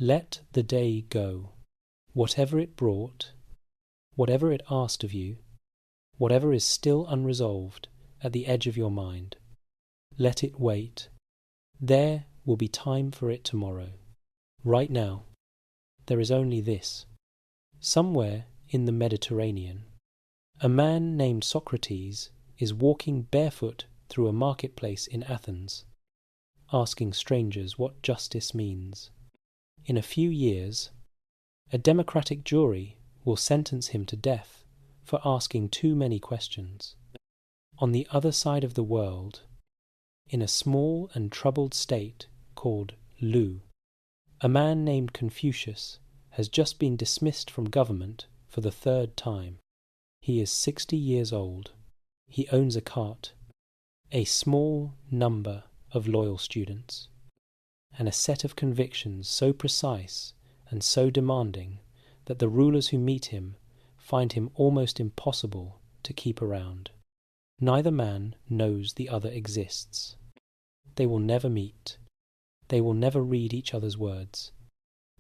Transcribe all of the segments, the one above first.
Let the day go. Whatever it brought, whatever it asked of you, whatever is still unresolved at the edge of your mind, let it wait. There will be time for it tomorrow. Right now, there is only this. Somewhere in the Mediterranean, a man named Socrates is walking barefoot through a marketplace in Athens, asking strangers what justice means. In a few years, a democratic jury will sentence him to death for asking too many questions. On the other side of the world, in a small and troubled state called Lu, a man named Confucius has just been dismissed from government for the third time. He is 60 years old. He owns a cart, a small number of loyal students, and a set of convictions so precise and so demanding that the rulers who meet him find him almost impossible to keep around. Neither man knows the other exists. They will never meet. They will never read each other's words.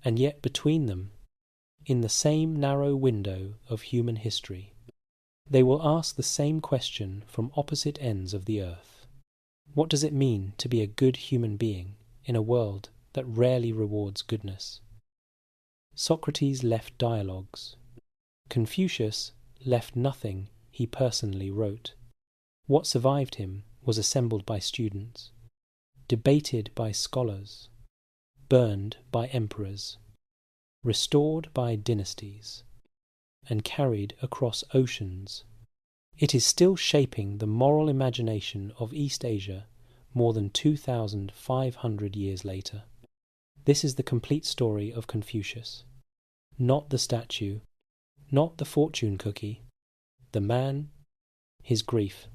And yet between them, in the same narrow window of human history, they will ask the same question from opposite ends of the earth. What does it mean to be a good human being in a world that rarely rewards goodness? Socrates left dialogues. Confucius left nothing he personally wrote. What survived him was assembled by students, debated by scholars, burned by emperors, restored by dynasties, and carried across oceans. It is still shaping the moral imagination of East Asia more than 2,500 years later. This is the complete story of Confucius. Not the statue, not the fortune cookie, the man, his grief,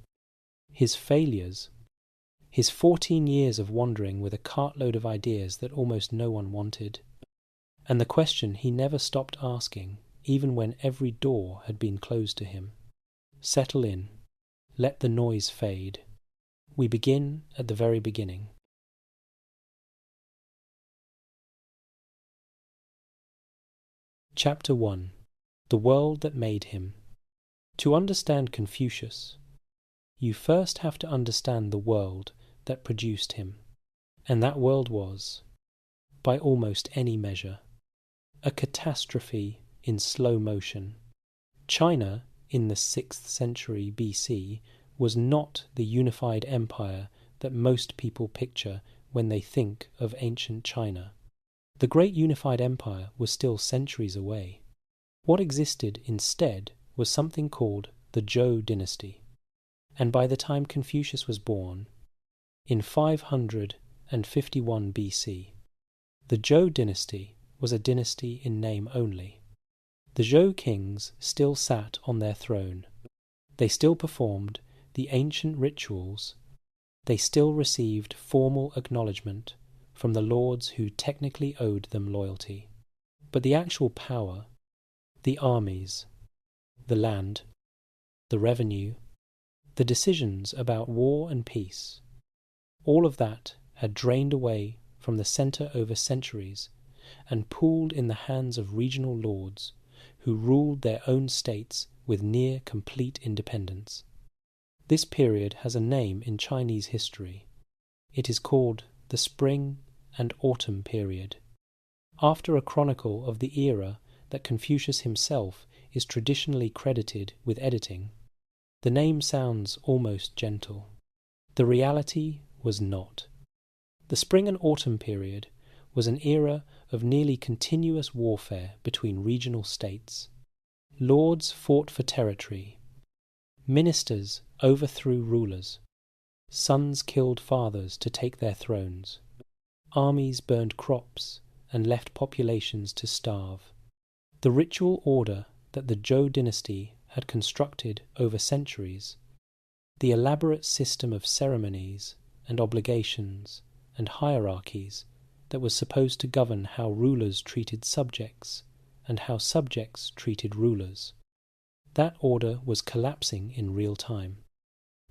his failures, his 14 years of wandering with a cartload of ideas that almost no one wanted, and the question he never stopped asking, even when every door had been closed to him. Settle in. Let the noise fade. We begin at the very beginning. Chapter 1. The World That Made Him. To understand Confucius, you first have to understand the world that produced him, and that world was, by almost any measure, a catastrophe in slow motion. China, in the 6th century BC, was not the unified empire that most people picture when they think of ancient China. The great unified empire was still centuries away. What existed instead was something called the Zhou dynasty, and by the time Confucius was born, in 551 BC, the Zhou dynasty was a dynasty in name only. The Zhou kings still sat on their throne. They still performed the ancient rituals. They still received formal acknowledgement from the lords who technically owed them loyalty. But the actual power, the armies, the land, the revenue, the decisions about war and peace, all of that had drained away from the centre over centuries and pooled in the hands of regional lords who ruled their own states with near complete independence. This period has a name in Chinese history. It is called the Spring and Autumn period, after a chronicle of the era that Confucius himself is traditionally credited with editing. The name sounds almost gentle. The reality was not. The Spring and Autumn period was an era of nearly continuous warfare between regional states. Lords fought for territory. Ministers overthrew rulers. Sons killed fathers to take their thrones. Armies burned crops and left populations to starve. The ritual order that the Zhou dynasty had constructed over centuries, the elaborate system of ceremonies and obligations and hierarchies that was supposed to govern how rulers treated subjects and how subjects treated rulers, that order was collapsing in real time.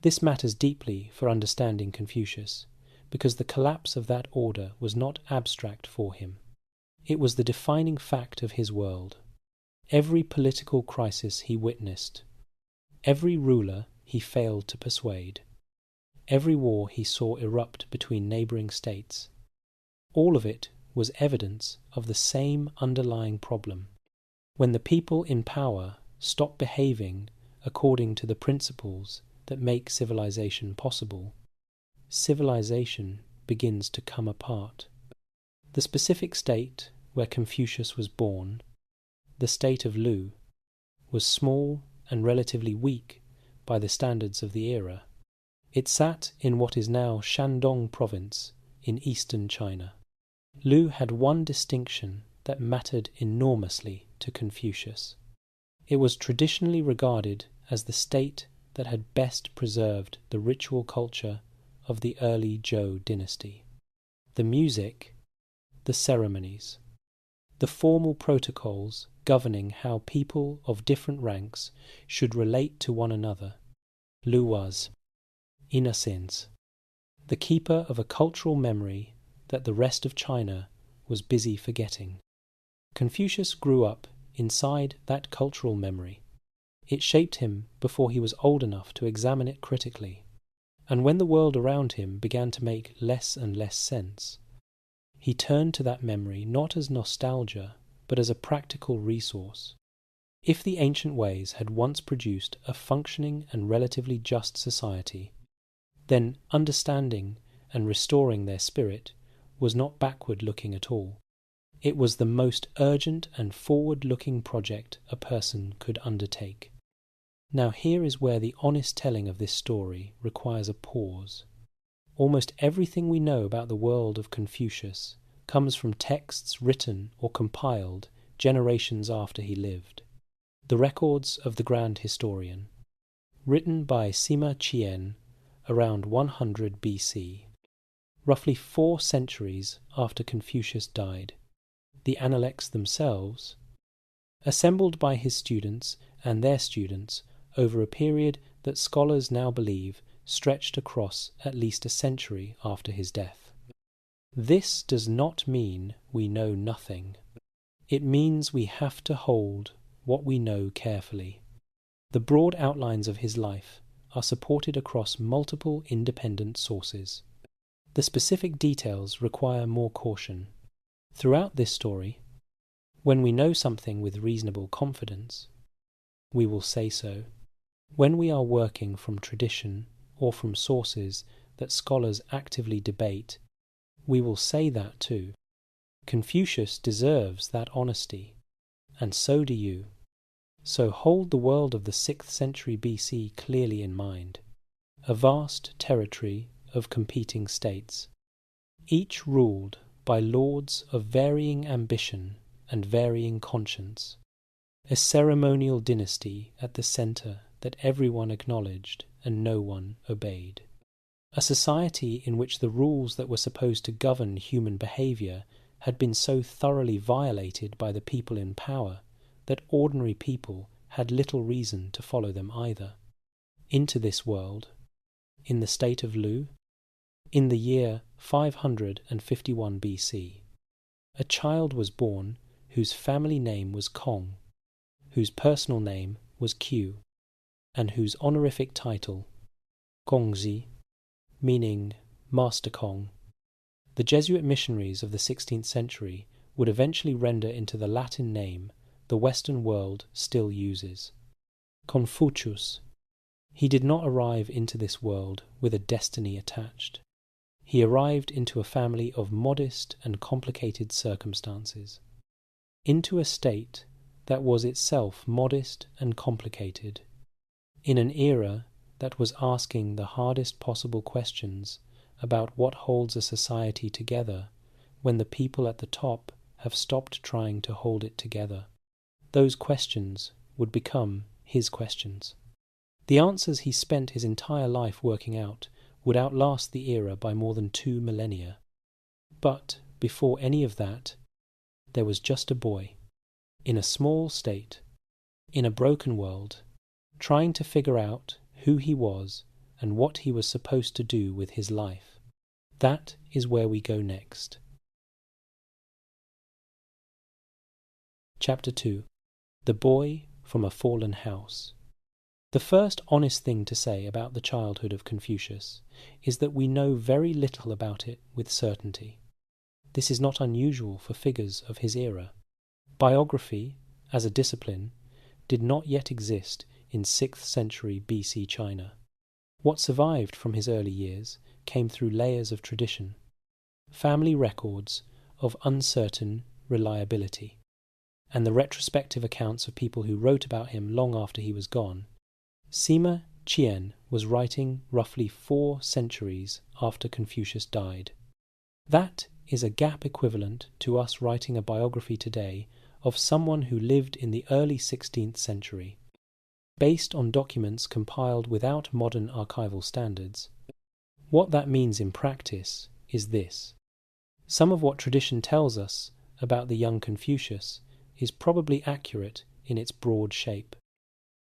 This matters deeply for understanding Confucius, because the collapse of that order was not abstract for him. It was the defining fact of his world. Every political crisis he witnessed, every ruler he failed to persuade, every war he saw erupt between neighbouring states, all of it was evidence of the same underlying problem. When the people in power stop behaving according to the principles that make civilization possible, civilization begins to come apart. The specific state where Confucius was born, the state of Lu, was small and relatively weak by the standards of the era. It sat in what is now Shandong province in eastern China. Lu had one distinction that mattered enormously to Confucius. It was traditionally regarded as the state that had best preserved the ritual culture of the early Zhou dynasty. The music, the ceremonies, the formal protocols governing how people of different ranks should relate to one another. Lu was, in a sense, the keeper of a cultural memory that the rest of China was busy forgetting. Confucius grew up inside that cultural memory. It shaped him before he was old enough to examine it critically, and when the world around him began to make less and less sense, he turned to that memory not as nostalgia, but as a practical resource. If the ancient ways had once produced a functioning and relatively just society, then understanding and restoring their spirit was not backward-looking at all. It was the most urgent and forward-looking project a person could undertake. Now here is where the honest telling of this story requires a pause. Almost everything we know about the world of Confucius comes from texts written or compiled generations after he lived. The records of the grand historian, written by Sima Qian around 100 BC, roughly 4 centuries after Confucius died. The Analects themselves, assembled by his students and their students over a period that scholars now believe stretched across at least a century after his death. This does not mean we know nothing. It means we have to hold what we know carefully. The broad outlines of his life are supported across multiple independent sources. The specific details require more caution. Throughout this story, when we know something with reasonable confidence, we will say so. When we are working from tradition or from sources that scholars actively debate, we will say that too. Confucius deserves that honesty, and so do you. So hold the world of the 6th century BC clearly in mind. A vast territory of competing states, each ruled by lords of varying ambition and varying conscience. A ceremonial dynasty at the centre that everyone acknowledged and no one obeyed. A society in which the rules that were supposed to govern human behaviour had been so thoroughly violated by the people in power that ordinary people had little reason to follow them either. Into this world, in the state of Lu, in the year 551 BC, a child was born whose family name was Kong, whose personal name was Qiu, and whose honorific title, Kong Qiu, meaning Master Kong, the Jesuit missionaries of the 16th century would eventually render into the Latin name the Western world still uses. Confucius. He did not arrive into this world with a destiny attached. He arrived into a family of modest and complicated circumstances, into a state that was itself modest and complicated, in an era that was asking the hardest possible questions about what holds a society together when the people at the top have stopped trying to hold it together. Those questions would become his questions. The answers he spent his entire life working out would outlast the era by more than 2 millennia. But before any of that, there was just a boy, in a small state, in a broken world, trying to figure out who he was and what he was supposed to do with his life. That is where we go next. Chapter 2. The Boy from a Fallen House. The first honest thing to say about the childhood of Confucius is that we know very little about it with certainty. This is not unusual for figures of his era. Biography, as a discipline, did not yet exist in 6th century BC China. What survived from his early years came through layers of tradition, family records of uncertain reliability, and the retrospective accounts of people who wrote about him long after he was gone. Sima Qian was writing roughly 4 centuries after Confucius died. That is a gap equivalent to us writing a biography today of someone who lived in the early 16th century. Based on documents compiled without modern archival standards. What that means in practice is this. Some of what tradition tells us about the young Confucius is probably accurate in its broad shape.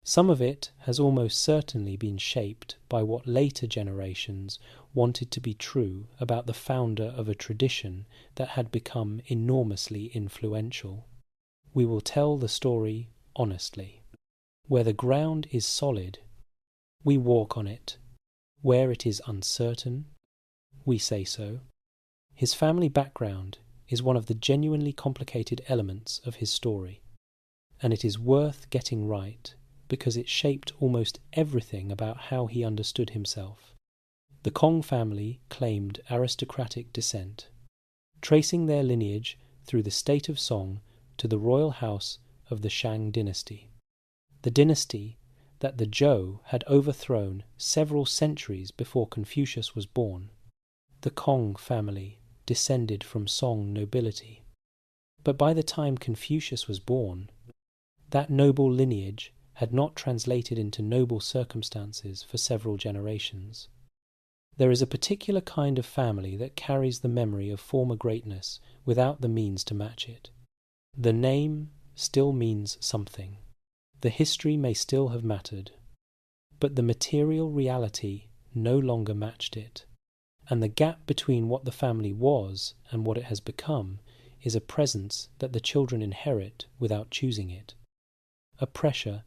Some of it has almost certainly been shaped by what later generations wanted to be true about the founder of a tradition that had become enormously influential. We will tell the story honestly. Where the ground is solid, we walk on it. Where it is uncertain, we say so. His family background is one of the genuinely complicated elements of his story, and it is worth getting right because it shaped almost everything about how he understood himself. The Kong family claimed aristocratic descent, tracing their lineage through the state of Song to the royal house of the Shang dynasty. The dynasty that the Zhou had overthrown several centuries before Confucius was born. The Kong family descended from Song nobility. But by the time Confucius was born, that noble lineage had not translated into noble circumstances for several generations. There is a particular kind of family that carries the memory of former greatness without the means to match it. The name still means something. The history may still have mattered, but the material reality no longer matched it, and the gap between what the family was and what it has become is a presence that the children inherit without choosing it, a pressure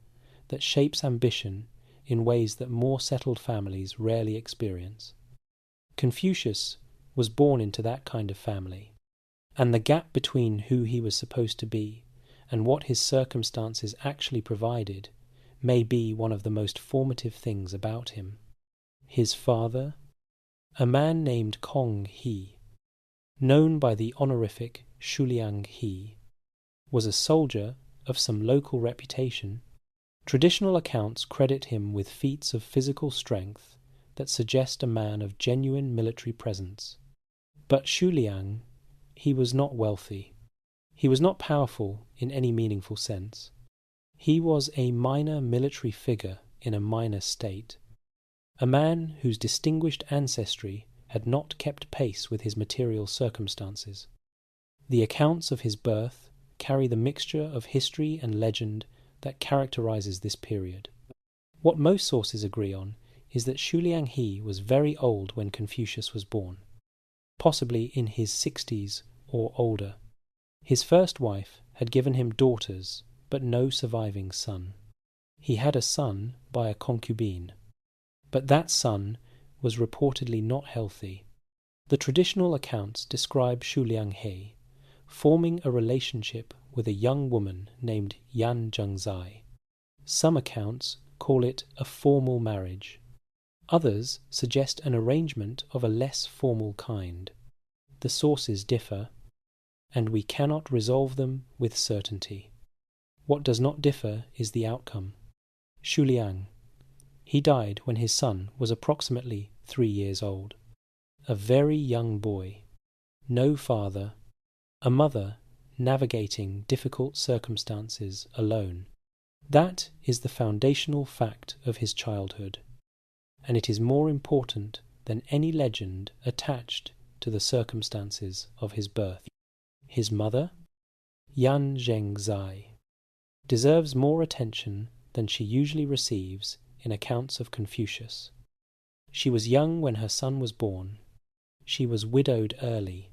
that shapes ambition in ways that more settled families rarely experience. Confucius was born into that kind of family, and the gap between who he was supposed to be and what his circumstances actually provided may be one of the most formative things about him. His father, a man named Kong Qiu, known by the honorific Shuliang He, was a soldier of some local reputation. Traditional accounts credit him with feats of physical strength that suggest a man of genuine military presence. But Shuliang, he was not wealthy. He was not powerful in any meaningful sense. He was a minor military figure in a minor state, a man whose distinguished ancestry had not kept pace with his material circumstances. The accounts of his birth carry the mixture of history and legend that characterizes this period. What most sources agree on is that Shuliang He was very old when Confucius was born, possibly in his 60s or older. His first wife had given him daughters, but no surviving son. He had a son by a concubine, but that son was reportedly not healthy. The traditional accounts describe Shuliang He forming a relationship with a young woman named Yan Zhengzai. Some accounts call it a formal marriage. Others suggest an arrangement of a less formal kind. The sources differ, and we cannot resolve them with certainty. What does not differ is the outcome. Shuliang. He died when his son was approximately 3 years old. A very young boy. No father. A mother navigating difficult circumstances alone. That is the foundational fact of his childhood, and it is more important than any legend attached to the circumstances of his birth. His mother, Yan Zhengzai, deserves more attention than she usually receives in accounts of Confucius. She was young when her son was born. She was widowed early.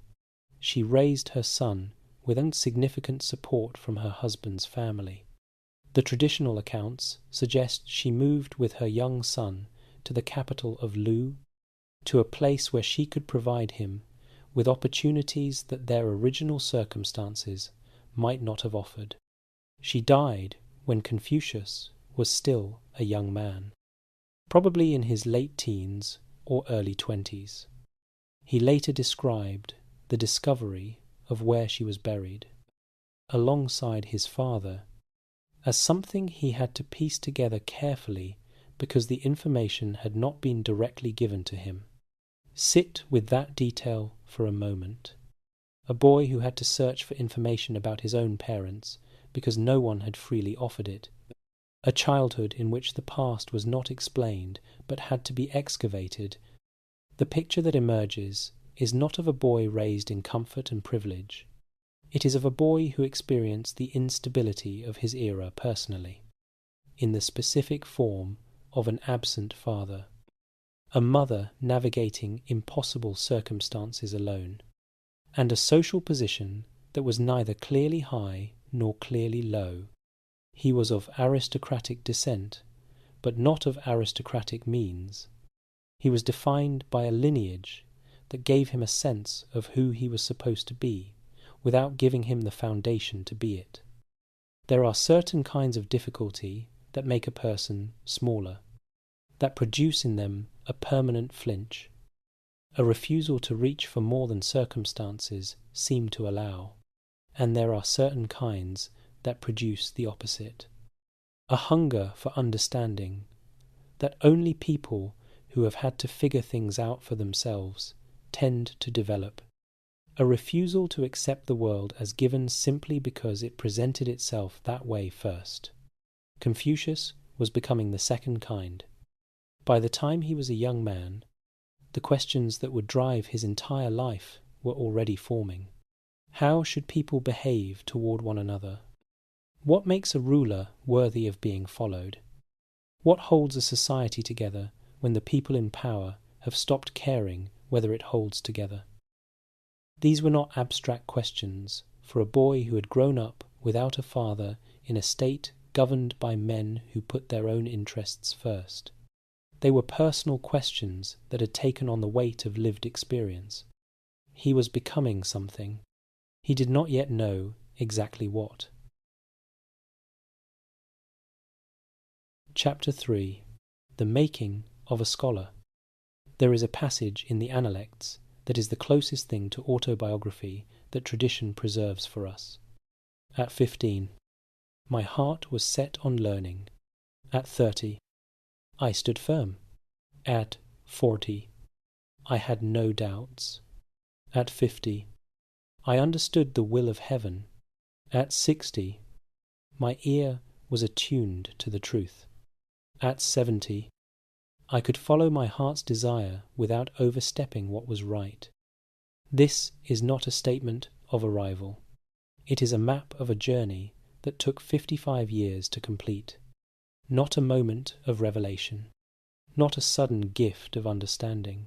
She raised her son with insignificant support from her husband's family. The traditional accounts suggest she moved with her young son to the capital of Lu, to a place where she could provide him with opportunities that their original circumstances might not have offered. She died when Confucius was still a young man, probably in his late teens or early 20s. He later described the discovery of where she was buried, alongside his father, as something he had to piece together carefully because the information had not been directly given to him. Sit with that detail for a moment. A boy who had to search for information about his own parents because no one had freely offered it. A childhood in which the past was not explained but had to be excavated. The picture that emerges is not of a boy raised in comfort and privilege. It is of a boy who experienced the instability of his era personally, in the specific form of an absent father, a mother navigating impossible circumstances alone, and a social position that was neither clearly high nor clearly low. He was of aristocratic descent, but not of aristocratic means. He was defined by a lineage that gave him a sense of who he was supposed to be, without giving him the foundation to be it. There are certain kinds of difficulty that make a person smaller, that produce in them a permanent flinch, a refusal to reach for more than circumstances seem to allow, and there are certain kinds that produce the opposite, a hunger for understanding that only people who have had to figure things out for themselves tend to develop, a refusal to accept the world as given simply because it presented itself that way first. Confucius was becoming the second kind. By the time he was a young man, the questions that would drive his entire life were already forming. How should people behave toward one another? What makes a ruler worthy of being followed? What holds a society together when the people in power have stopped caring whether it holds together? These were not abstract questions for a boy who had grown up without a father in a state governed by men who put their own interests first. They were personal questions that had taken on the weight of lived experience. He was becoming something. He did not yet know exactly what. Chapter 3. The Making of a Scholar. There is a passage in the Analects that is the closest thing to autobiography that tradition preserves for us. At 15, my heart was set on learning. At 30, I stood firm. At 40, I had no doubts. At 50, I understood the will of heaven. At 60, my ear was attuned to the truth. At 70, I could follow my heart's desire without overstepping what was right. This is not a statement of arrival. It is a map of a journey that took 55 years to complete. Not a moment of revelation. Not a sudden gift of understanding.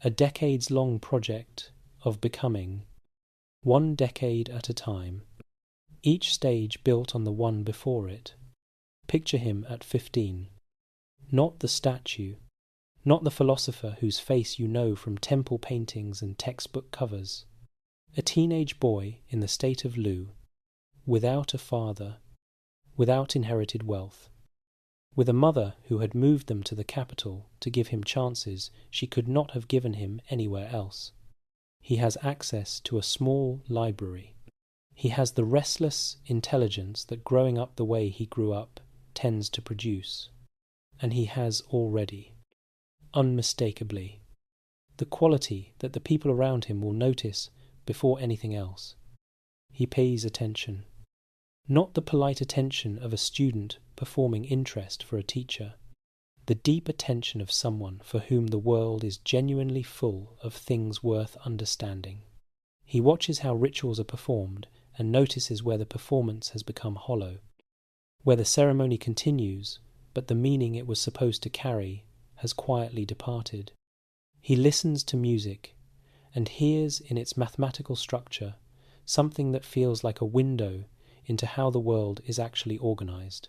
A decades-long project of becoming, 1 decade at a time, each stage built on the one before it. Picture him at 15. Not the statue, not the philosopher whose face you know from temple paintings and textbook covers. A teenage boy in the state of Lu, without a father, without inherited wealth, with a mother who had moved them to the capital to give him chances she could not have given him anywhere else. He has access to a small library. He has the restless intelligence that growing up the way he grew up tends to produce. And he has already, unmistakably, the quality that the people around him will notice before anything else. He pays attention. Not the polite attention of a student performing interest for a teacher, the deep attention of someone for whom the world is genuinely full of things worth understanding. He watches how rituals are performed and notices where the performance has become hollow, where the ceremony continues, but the meaning it was supposed to carry has quietly departed. He listens to music and hears in its mathematical structure something that feels like a window into how the world is actually organized.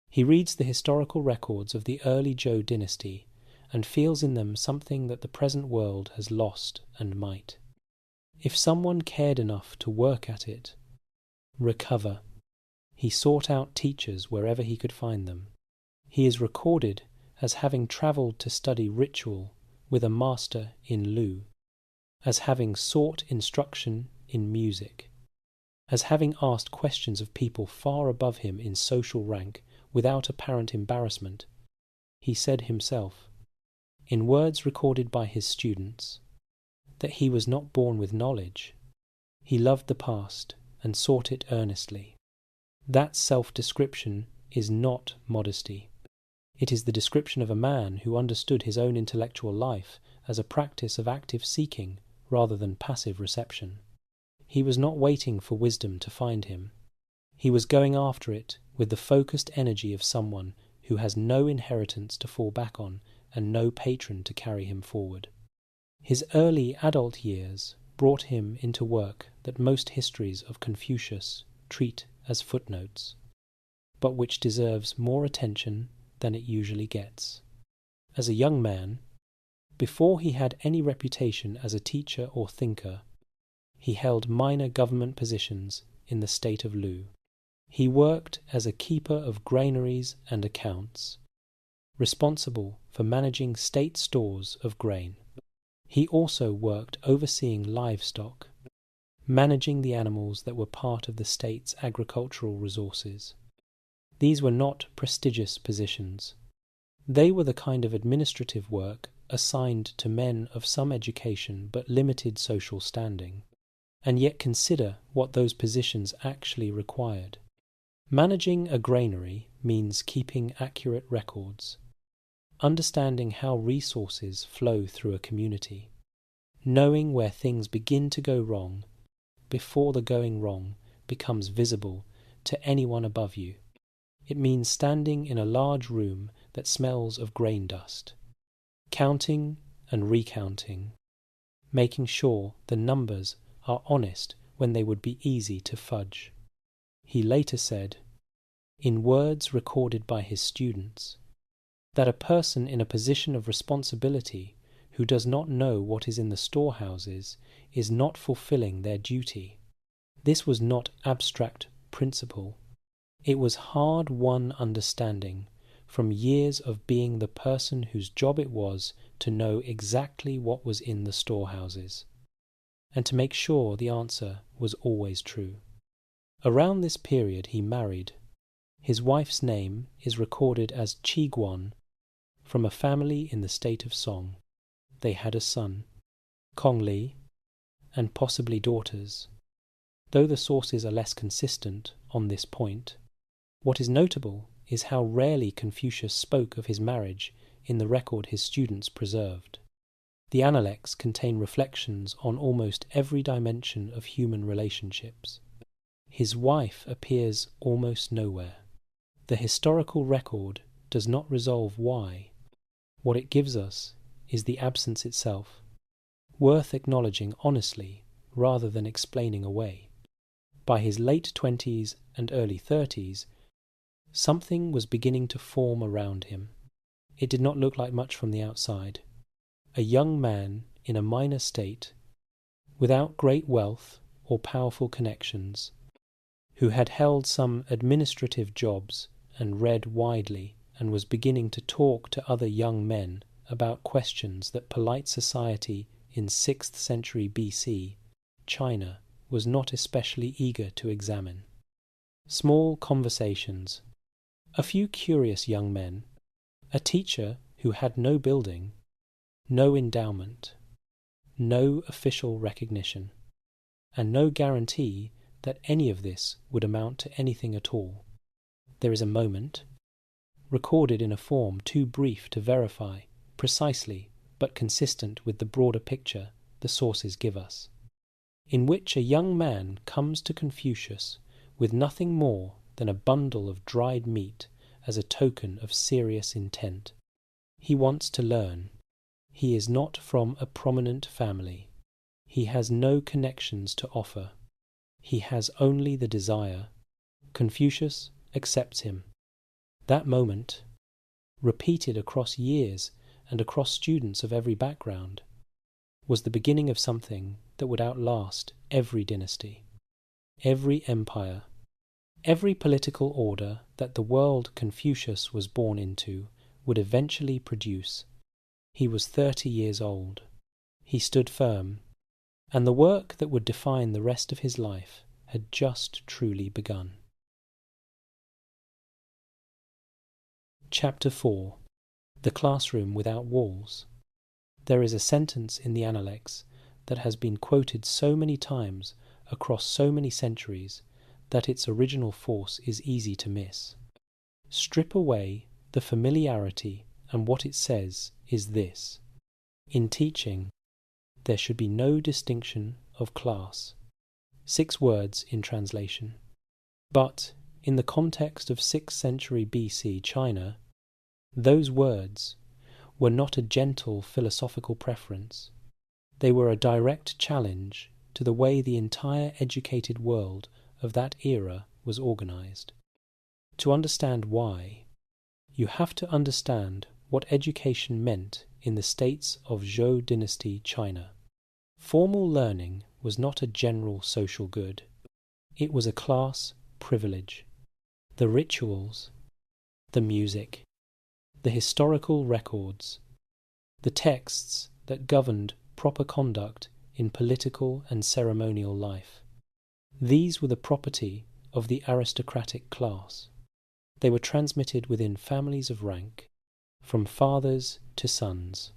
He reads the historical records of the early Zhou dynasty and feels in them something that the present world has lost and might. If someone cared enough to work at it, recover, he sought out teachers wherever he could find them. He is recorded as having travelled to study ritual with a master in Lu, as having sought instruction in music, as having asked questions of people far above him in social rank without apparent embarrassment. He said himself, in words recorded by his students, that he was not born with knowledge. He loved the past and sought it earnestly. That self-description is not modesty. It is the description of a man who understood his own intellectual life as a practice of active seeking rather than passive reception. He was not waiting for wisdom to find him. He was going after it with the focused energy of someone who has no inheritance to fall back on and no patron to carry him forward. His early adult years brought him into work that most histories of Confucius treat as footnotes, but which deserves more attention than it usually gets. As a young man, before he had any reputation as a teacher or thinker, he held minor government positions in the state of Lu. He worked as a keeper of granaries and accounts, responsible for managing state stores of grain. He also worked overseeing livestock, managing the animals that were part of the state's agricultural resources. These were not prestigious positions. They were the kind of administrative work assigned to men of some education but limited social standing. And yet consider what those positions actually required. Managing a granary means keeping accurate records, understanding how resources flow through a community, knowing where things begin to go wrong before the going wrong becomes visible to anyone above you. It means standing in a large room that smells of grain dust, counting and recounting, making sure the numbers are honest when they would be easy to fudge. He later said, in words recorded by his students, that a person in a position of responsibility who does not know what is in the storehouses is not fulfilling their duty. This was not abstract principle. It was hard-won understanding from years of being the person whose job it was to know exactly what was in the storehouses, and to make sure the answer was always true. Around this period he married. His wife's name is recorded as Qiguan, from a family in the state of Song. They had a son, Kong Qiu, and possibly daughters. Though the sources are less consistent on this point, what is notable is how rarely Confucius spoke of his marriage in the record his students preserved. The Analects contain reflections on almost every dimension of human relationships. His wife appears almost nowhere. The historical record does not resolve why. What it gives us is the absence itself, worth acknowledging honestly rather than explaining away. By his late 20s and early 30s, something was beginning to form around him. It did not look like much from the outside. A young man in a minor state, without great wealth or powerful connections, who had held some administrative jobs and read widely and was beginning to talk to other young men about questions that polite society in 6th century BC, China, was not especially eager to examine. Small conversations, a few curious young men, a teacher who had no building, no endowment, no official recognition, and no guarantee that any of this would amount to anything at all. There is a moment, recorded in a form too brief to verify precisely but consistent with the broader picture the sources give us, in which a young man comes to Confucius with nothing more than a bundle of dried meat as a token of serious intent. He wants to learn. He is not from a prominent family. He has no connections to offer. He has only the desire. Confucius accepts him. That moment, repeated across years and across students of every background, was the beginning of something that would outlast every dynasty, every empire, every political order that the world Confucius was born into would eventually produce. He was 30 years old. He stood firm, and the work that would define the rest of his life had just truly begun. Chapter 4. The Classroom Without Walls. There is a sentence in the Analects that has been quoted so many times across so many centuries that its original force is easy to miss. Strip away the familiarity, and what it says is this: in teaching, there should be no distinction of class. 6 words in translation. But in the context of 6th century BC China, those words were not a gentle philosophical preference. They were a direct challenge to the way the entire educated world of that era was organized. To understand why, you have to understand what education meant in the states of Zhou dynasty China. Formal learning was not a general social good. It was a class privilege. The rituals, the music, the historical records, the texts that governed proper conduct in political and ceremonial life. These were the property of the aristocratic class. They were transmitted within families of rank, from fathers to sons,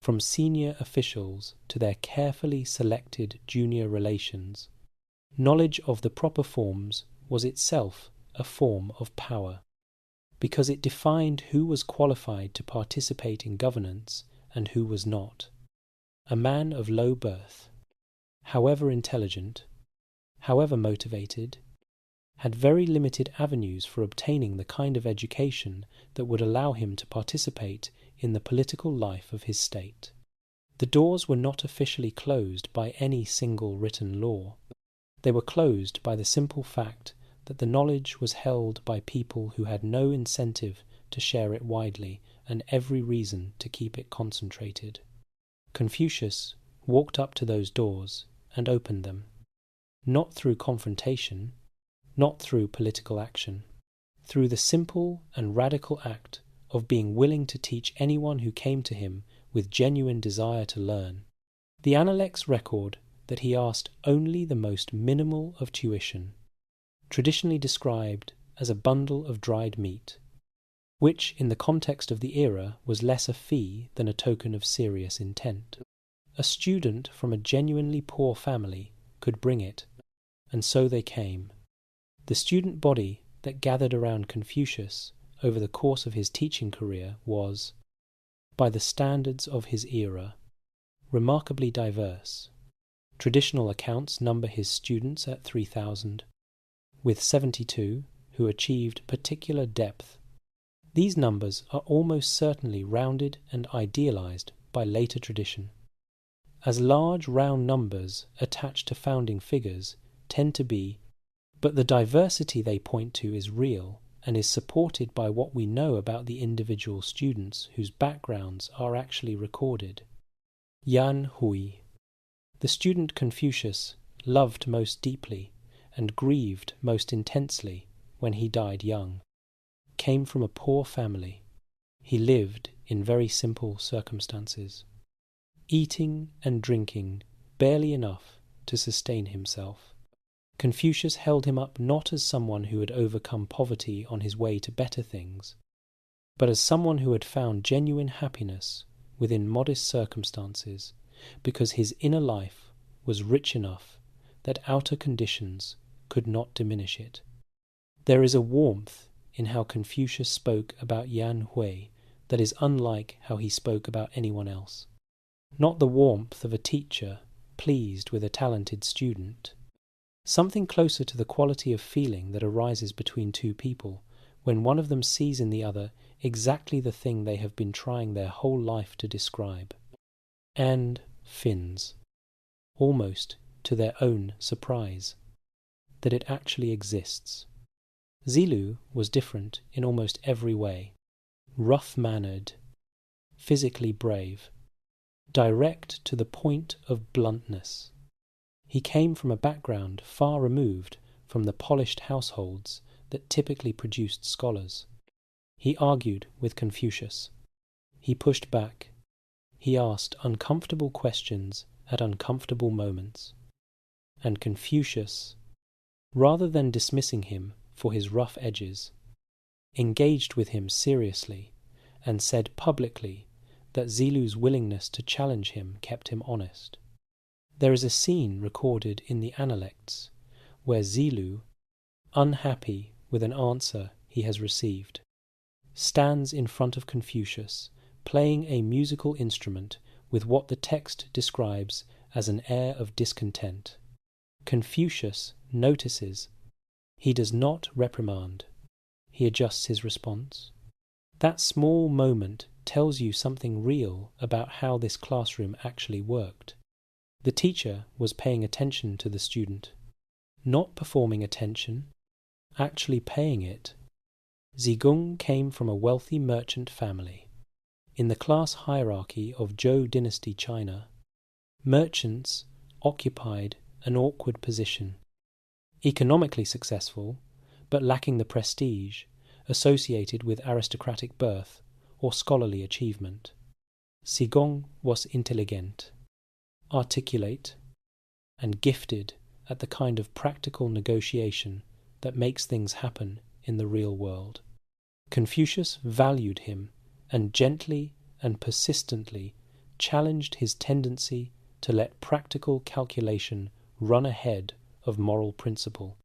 from senior officials to their carefully selected junior relations. Knowledge of the proper forms was itself a form of power, because it defined who was qualified to participate in governance and who was not. A man of low birth, however intelligent, however motivated, had very limited avenues for obtaining the kind of education that would allow him to participate in the political life of his state. The doors were not officially closed by any single written law. They were closed by the simple fact that the knowledge was held by people who had no incentive to share it widely and every reason to keep it concentrated. Confucius walked up to those doors and opened them, not through confrontation, not through political action, through the simple and radical act of being willing to teach anyone who came to him with genuine desire to learn. The Analects record that he asked only the most minimal of tuition, traditionally described as a bundle of dried meat, which in the context of the era was less a fee than a token of serious intent. A student from a genuinely poor family could bring it, and so they came. The student body that gathered around Confucius over the course of his teaching career was, by the standards of his era, remarkably diverse. Traditional accounts number his students at 3,000, with 72 who achieved particular depth. These numbers are almost certainly rounded and idealized by later tradition, as large round numbers attached to founding figures tend to be, but the diversity they point to is real and is supported by what we know about the individual students whose backgrounds are actually recorded. Yan Hui, the student Confucius loved most deeply and grieved most intensely when he died young, came from a poor family. He lived in very simple circumstances, eating and drinking barely enough to sustain himself. Confucius held him up not as someone who had overcome poverty on his way to better things, but as someone who had found genuine happiness within modest circumstances, because his inner life was rich enough that outer conditions could not diminish it. There is a warmth in how Confucius spoke about Yan Hui that is unlike how he spoke about anyone else. Not the warmth of a teacher pleased with a talented student. Something closer to the quality of feeling that arises between two people when one of them sees in the other exactly the thing they have been trying their whole life to describe. And fins, almost to their own surprise. that it actually exists. Zilu was different in almost every way. Rough-mannered, physically brave, direct to the point of bluntness. He came from a background far removed from the polished households that typically produced scholars. He argued with Confucius. He pushed back. He asked uncomfortable questions at uncomfortable moments. And Confucius, rather than dismissing him for his rough edges, engaged with him seriously and said publicly that Zilu's willingness to challenge him kept him honest. There is a scene recorded in the Analects where Zilu, unhappy with an answer he has received, stands in front of Confucius playing a musical instrument with what the text describes as an air of discontent. Confucius notices. He does not reprimand. He adjusts his response. That small moment tells you something real about how this classroom actually worked. The teacher was paying attention to the student, not performing attention, actually paying it. Zigong came from a wealthy merchant family. In the class hierarchy of Zhou dynasty China, merchants occupied an awkward position. Economically successful, but lacking the prestige associated with aristocratic birth or scholarly achievement. Zigong was intelligent, articulate, and gifted at the kind of practical negotiation that makes things happen in the real world. Confucius valued him and gently and persistently challenged his tendency to let practical calculation run ahead of moral principle.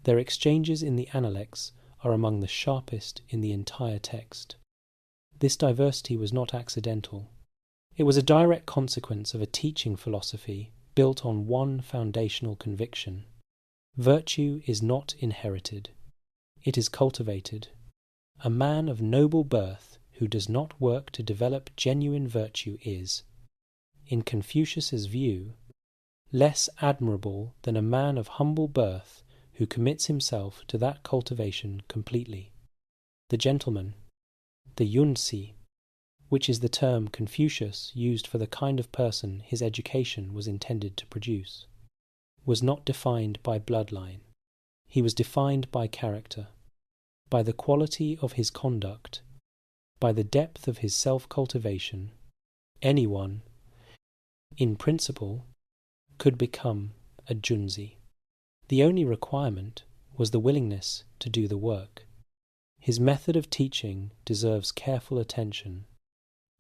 Their exchanges in the Analects are among the sharpest in the entire text. This diversity was not accidental. It was a direct consequence of a teaching philosophy built on one foundational conviction. Virtue is not inherited. It is cultivated. A man of noble birth who does not work to develop genuine virtue is, in Confucius's view, less admirable than a man of humble birth who commits himself to that cultivation completely. The gentleman, the yunzi, which is the term Confucius used for the kind of person his education was intended to produce, was not defined by bloodline. He was defined by character, by the quality of his conduct, by the depth of his self-cultivation. Anyone, in principle, could become a junzi. The only requirement was the willingness to do the work. His method of teaching deserves careful attention,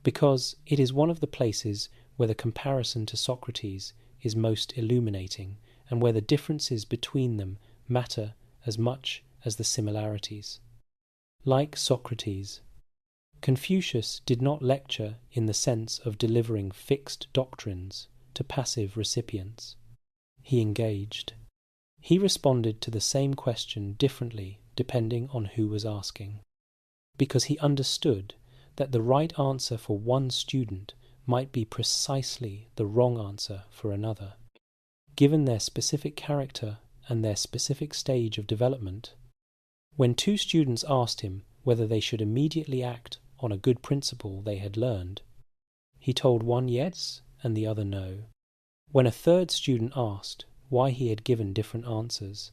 because it is one of the places where the comparison to Socrates is most illuminating and where the differences between them matter as much as the similarities. Like Socrates, Confucius did not lecture in the sense of delivering fixed doctrines to passive recipients. He engaged. He responded to the same question differently depending on who was asking, because he understood that the right answer for one student might be precisely the wrong answer for another. Given their specific character and their specific stage of development, when two students asked him whether they should immediately act on a good principle they had learned, he told one yes and the other no. When a third student asked why he had given different answers,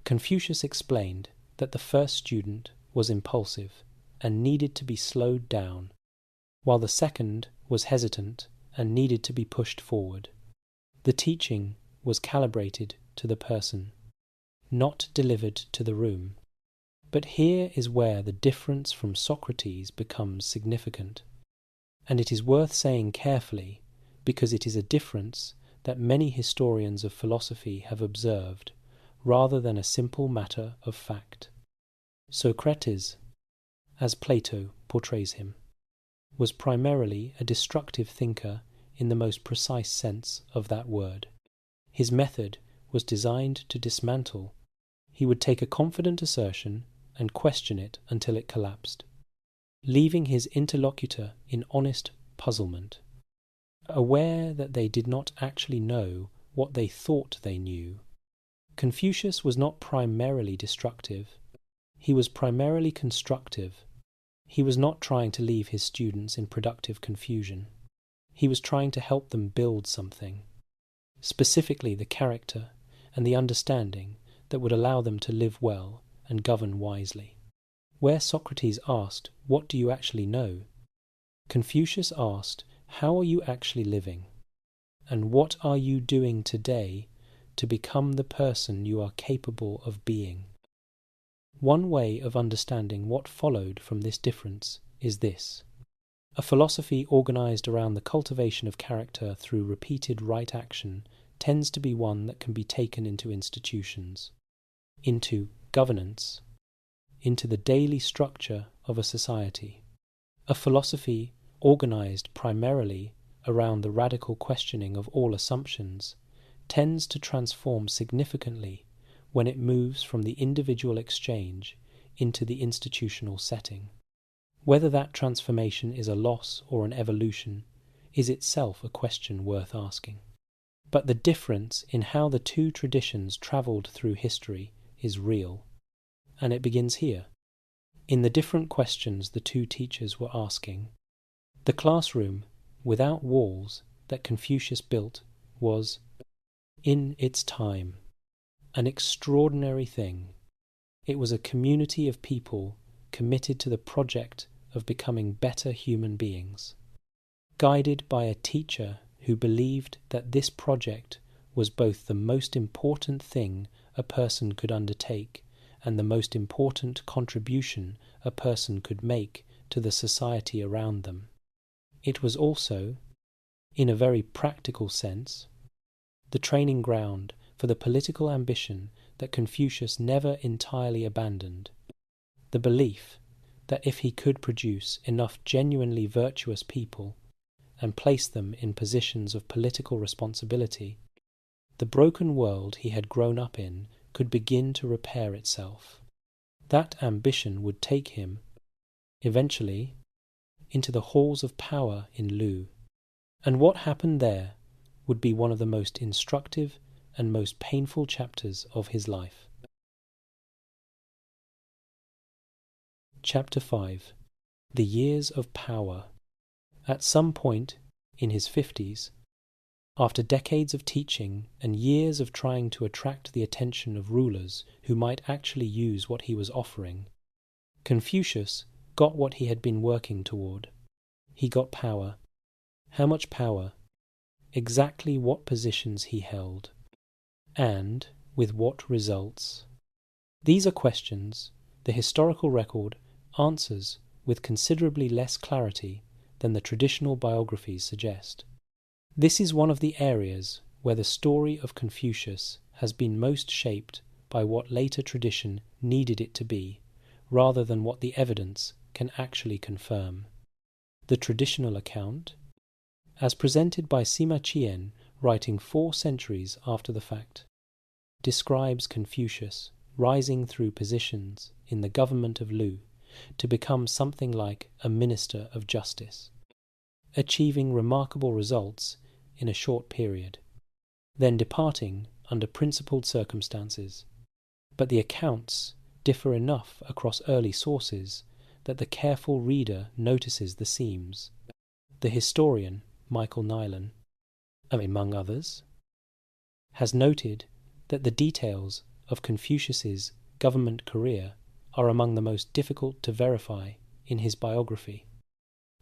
Confucius explained that the first student was impulsive and needed to be slowed down, while the second was hesitant and needed to be pushed forward. The teaching was calibrated to the person, not delivered to the room. But here is where the difference from Socrates becomes significant, and it is worth saying carefully because it is a difference that many historians of philosophy have observed, rather than a simple matter of fact. Socrates, as Plato portrays him, was primarily a destructive thinker in the most precise sense of that word. His method was designed to dismantle. He would take a confident assertion and question it until it collapsed, leaving his interlocutor in honest puzzlement, aware that they did not actually know what they thought they knew. Confucius was not primarily destructive. He was primarily constructive. He was not trying to leave his students in productive confusion. He was trying to help them build something, specifically the character and the understanding that would allow them to live well and govern wisely. Where Socrates asked, "What do you actually know?" Confucius asked, "How are you actually living? And what are you doing today to become the person you are capable of being?" One way of understanding what followed from this difference is this: a philosophy organized around the cultivation of character through repeated right action tends to be one that can be taken into institutions, into governance, into the daily structure of a society. A philosophy organized primarily around the radical questioning of all assumptions tends to transform significantly when it moves from the individual exchange into the institutional setting. Whether that transformation is a loss or an evolution is itself a question worth asking. But the difference in how the two traditions travelled through history is real, and it begins here, in the different questions the two teachers were asking. The classroom, without walls, that Confucius built was, in its time, an extraordinary thing. It was a community of people committed to the project of becoming better human beings, guided by a teacher who believed that this project was both the most important thing a person could undertake and the most important contribution a person could make to the society around them. It was also, in a very practical sense, the training ground for the political ambition that Confucius never entirely abandoned, the belief that if he could produce enough genuinely virtuous people and place them in positions of political responsibility, the broken world he had grown up in could begin to repair itself. That ambition would take him, eventually, into the halls of power in Lu, and what happened there would be one of the most instructive and most painful chapters of his life. Chapter 5. The Years of Power. At some point in his 50s, after decades of teaching and years of trying to attract the attention of rulers who might actually use what he was offering, Confucius got what he had been working toward. He got power. How much power? Exactly what positions he held. And with what results? These are questions the historical record answers with considerably less clarity than the traditional biographies suggest. This is one of the areas where the story of Confucius has been most shaped by what later tradition needed it to be, rather than what the evidence can actually confirm. The traditional account, as presented by Sima Qian, writing 4 centuries after the fact, describes Confucius rising through positions in the government of Lu to become something like a minister of justice, achieving remarkable results in a short period, then departing under principled circumstances. But the accounts differ enough across early sources that the careful reader notices the seams. The historian, Michael Nylan, among others, has noted that the details of Confucius's government career are among the most difficult to verify in his biography,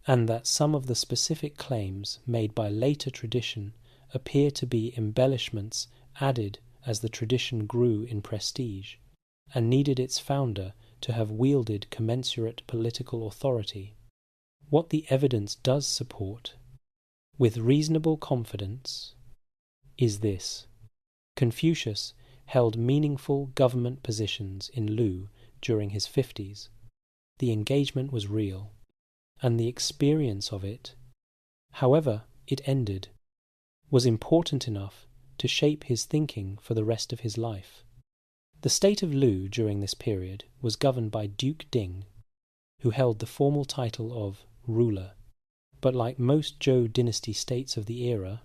and that some of the specific claims made by later tradition appear to be embellishments added as the tradition grew in prestige, and needed its founder to have wielded commensurate political authority. What the evidence does support, with reasonable confidence, is this: Confucius held meaningful government positions in Lu during his 50s. The engagement was real, and the experience of it, however it ended, was important enough to shape his thinking for the rest of his life. The state of Lu during this period was governed by Duke Ding, who held the formal title of ruler, but like most Zhou dynasty states of the era,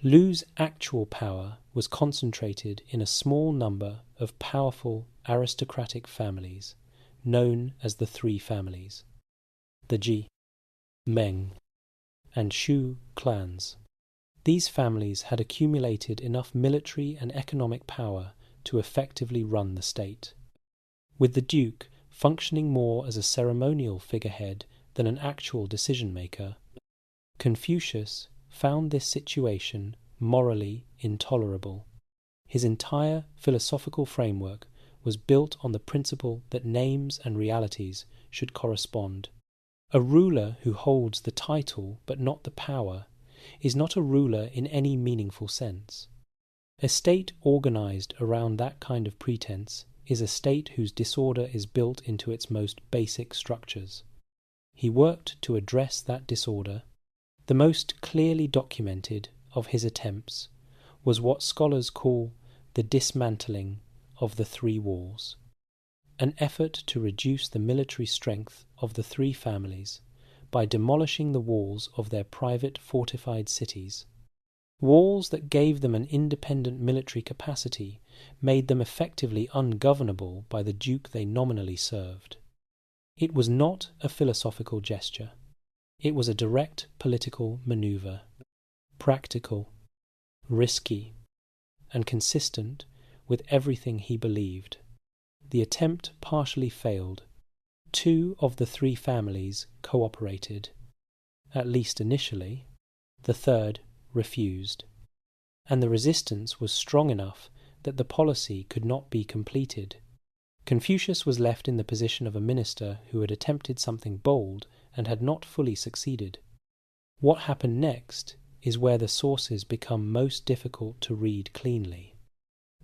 Lu's actual power was concentrated in a small number of powerful aristocratic families known as the Three Families, the Ji, Meng, and Shu clans. These families had accumulated enough military and economic power to effectively run the state, with the Duke functioning more as a ceremonial figurehead than an actual decision-maker. Confucius found this situation morally intolerable. His entire philosophical framework was built on the principle that names and realities should correspond. A ruler who holds the title but not the power is not a ruler in any meaningful sense. A state organized around that kind of pretense is a state whose disorder is built into its most basic structures. He worked to address that disorder. The most clearly documented of his attempts was what scholars call the dismantling of the three walls, an effort to reduce the military strength of the three families by demolishing the walls of their private fortified cities. Walls that gave them an independent military capacity made them effectively ungovernable by the duke they nominally served. It was not a philosophical gesture. It was a direct political maneuver, practical, risky, and consistent with everything he believed. The attempt partially failed. Two of the three families cooperated, at least initially. The third refused, and the resistance was strong enough that the policy could not be completed. Confucius was left in the position of a minister who had attempted something bold and had not fully succeeded. What happened next is where the sources become most difficult to read cleanly.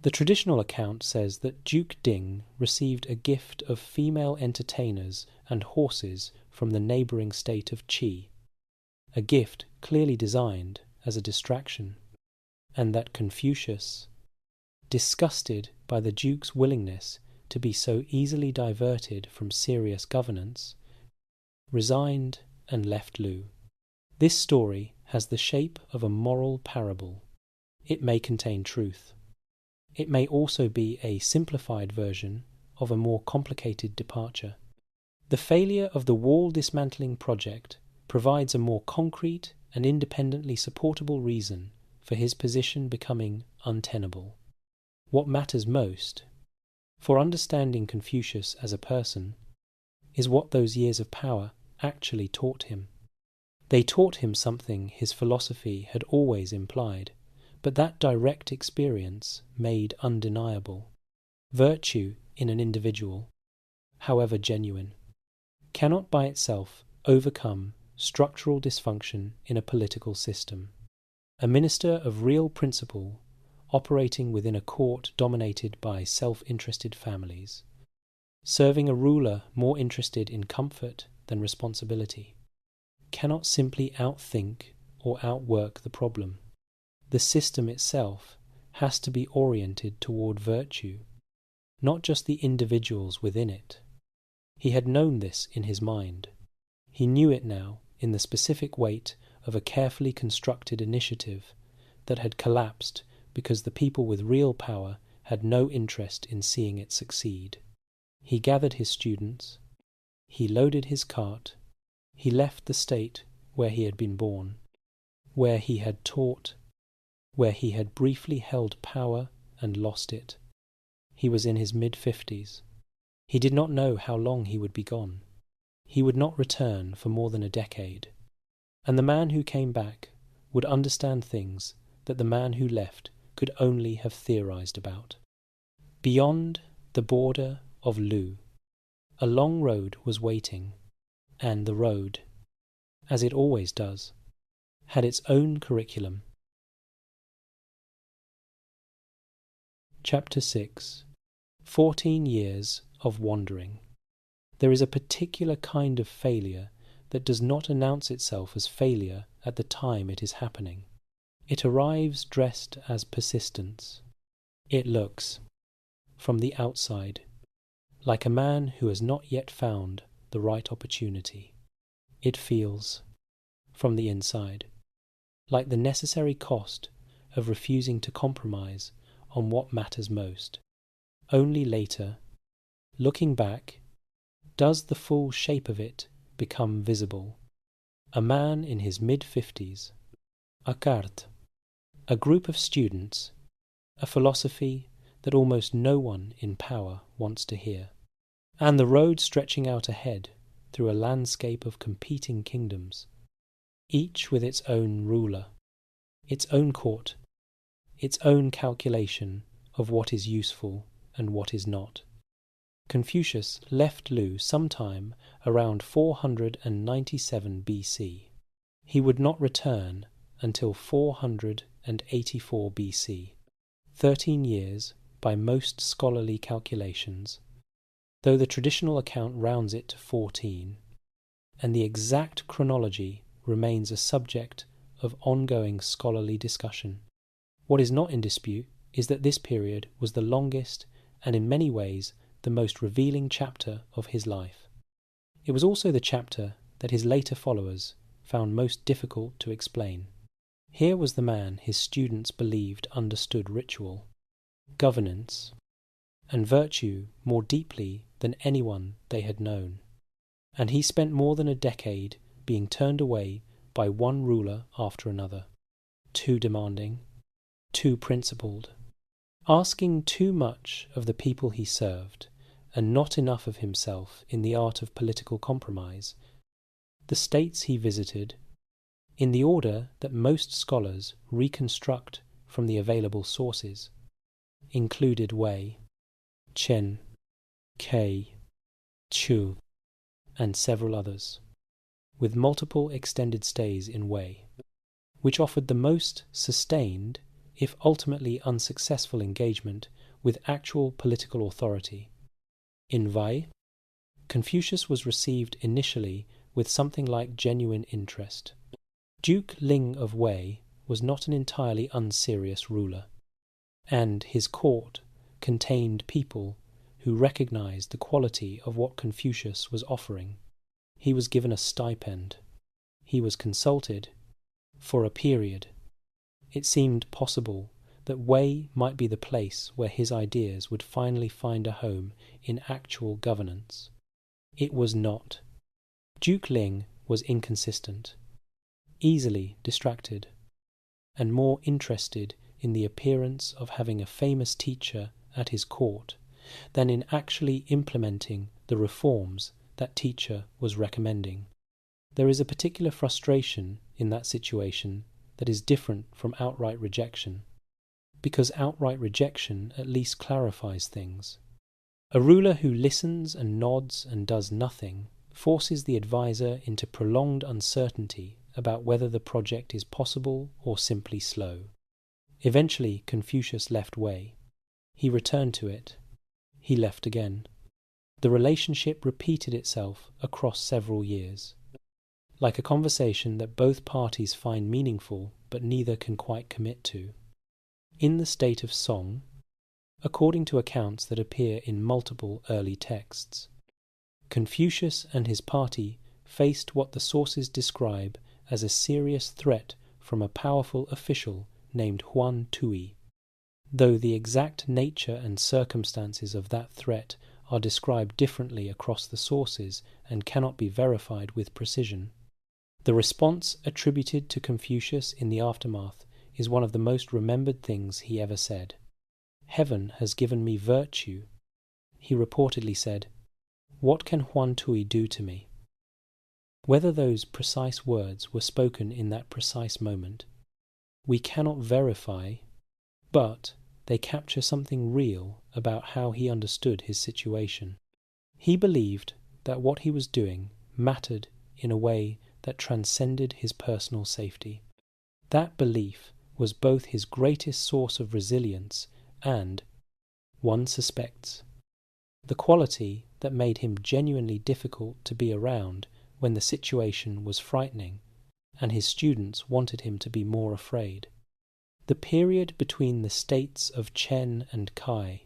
The traditional account says that Duke Ding received a gift of female entertainers and horses from the neighbouring state of Qi, a gift clearly designed as a distraction, and that Confucius, disgusted by the Duke's willingness to be so easily diverted from serious governance, resigned and left Lu. This story has the shape of a moral parable. It may contain truth. It may also be a simplified version of a more complicated departure. The failure of the wall dismantling project provides a more concrete and independently supportable reason for his position becoming untenable. What matters most, for understanding Confucius as a person, is what those years of power actually taught him. They taught him something his philosophy had always implied, but that direct experience made undeniable. Virtue in an individual, however genuine, cannot by itself overcome structural dysfunction in a political system. A minister of real principle operating within a court dominated by self-interested families, serving a ruler more interested in comfort than responsibility, cannot simply outthink or outwork the problem. The system itself has to be oriented toward virtue, not just the individuals within it. He had known this in his mind. He knew it now in the specific weight of a carefully constructed initiative that had collapsed because the people with real power had no interest in seeing it succeed. He gathered his students, he loaded his cart, he left the state where he had been born, where he had taught, where he had briefly held power and lost it. He was in his mid-50s. He did not know how long he would be gone. He would not return for more than a decade. And the man who came back would understand things that the man who left could only have theorized about. Beyond the border of Lu, a long road was waiting, and the road, as it always does, had its own curriculum. Chapter 6. 14 Years of Wandering. There is a particular kind of failure that does not announce itself as failure at the time it is happening. It arrives dressed as persistence. It looks, from the outside, like a man who has not yet found the right opportunity. It feels, from the inside, like the necessary cost of refusing to compromise on what matters most. Only later, looking back, does the full shape of it become visible. A man in his mid-50s, a carte, a group of students, a philosophy that almost no one in power wants to hear, and the road stretching out ahead through a landscape of competing kingdoms, each with its own ruler, its own court, its own calculation of what is useful and what is not. Confucius left Lu sometime around 497 BC. He would not return until 484 BC, 13 years by most scholarly calculations, though the traditional account rounds it to 14, and the exact chronology remains a subject of ongoing scholarly discussion. What is not in dispute is that this period was the longest and in many ways the most revealing chapter of his life. It was also the chapter that his later followers found most difficult to explain. Here was the man his students believed understood ritual, governance, and virtue more deeply than anyone they had known, and he spent more than a decade being turned away by one ruler after another, too demanding, too principled, asking too much of the people he served, and not enough of himself in the art of political compromise. The states he visited, in the order that most scholars reconstruct from the available sources, included Wei, Chen, Kei, Qiu, and several others, with multiple extended stays in Wei, which offered the most sustained, if ultimately unsuccessful, engagement with actual political authority. In Wei, Confucius was received initially with something like genuine interest. Duke Ling of Wei was not an entirely unserious ruler, and his court contained people who recognized the quality of what Confucius was offering. He was given a stipend. He was consulted for a period. It seemed possible that Wei might be the place where his ideas would finally find a home in actual governance. It was not. Duke Ling was inconsistent, easily distracted, and more interested in the appearance of having a famous teacher at his court than in actually implementing the reforms that teacher was recommending. There is a particular frustration in that situation that is different from outright rejection, because outright rejection at least clarifies things. A ruler who listens and nods and does nothing forces the advisor into prolonged uncertainty about whether the project is possible or simply slow. Eventually Confucius left Wei. He returned to it. He left again. The relationship repeated itself across several years, like a conversation that both parties find meaningful but neither can quite commit to. In the state of song, according to accounts that appear in multiple early texts, Confucius and his party faced what the sources describe as a serious threat from a powerful official named Huan Tui, though the exact nature and circumstances of that threat are described differently across the sources and cannot be verified with precision. The response attributed to Confucius in the aftermath is one of the most remembered things he ever said. "Heaven has given me virtue," he reportedly said. "What can Huan Tui do to me?" Whether those precise words were spoken in that precise moment, we cannot verify, but they capture something real about how he understood his situation. He believed that what he was doing mattered in a way that transcended his personal safety. That belief was both his greatest source of resilience and, one suspects, the quality that made him genuinely difficult to be around when the situation was frightening and his students wanted him to be more afraid. The period between the states of Chen and Kai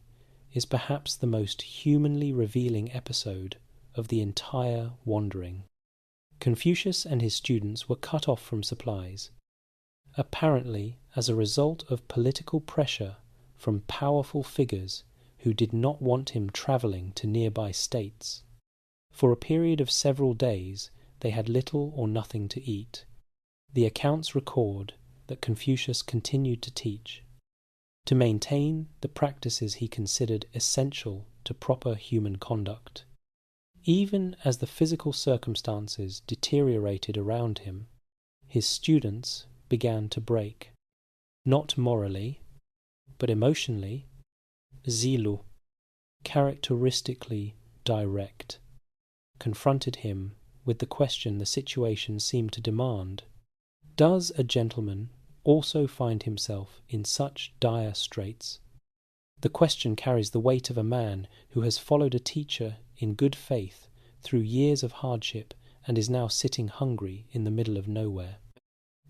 is perhaps the most humanly revealing episode of the entire wandering. Confucius and his students were cut off from supplies, apparently as a result of political pressure from powerful figures who did not want him travelling to nearby states. For a period of several days they had little or nothing to eat. The accounts record that Confucius continued to teach, to maintain the practices he considered essential to proper human conduct. Even as the physical circumstances deteriorated around him, his students began to break, not morally, but emotionally. Zilu, characteristically direct, confronted him with the question the situation seemed to demand. Does a gentleman also find himself in such dire straits? The question carries the weight of a man who has followed a teacher in good faith through years of hardship and is now sitting hungry in the middle of nowhere,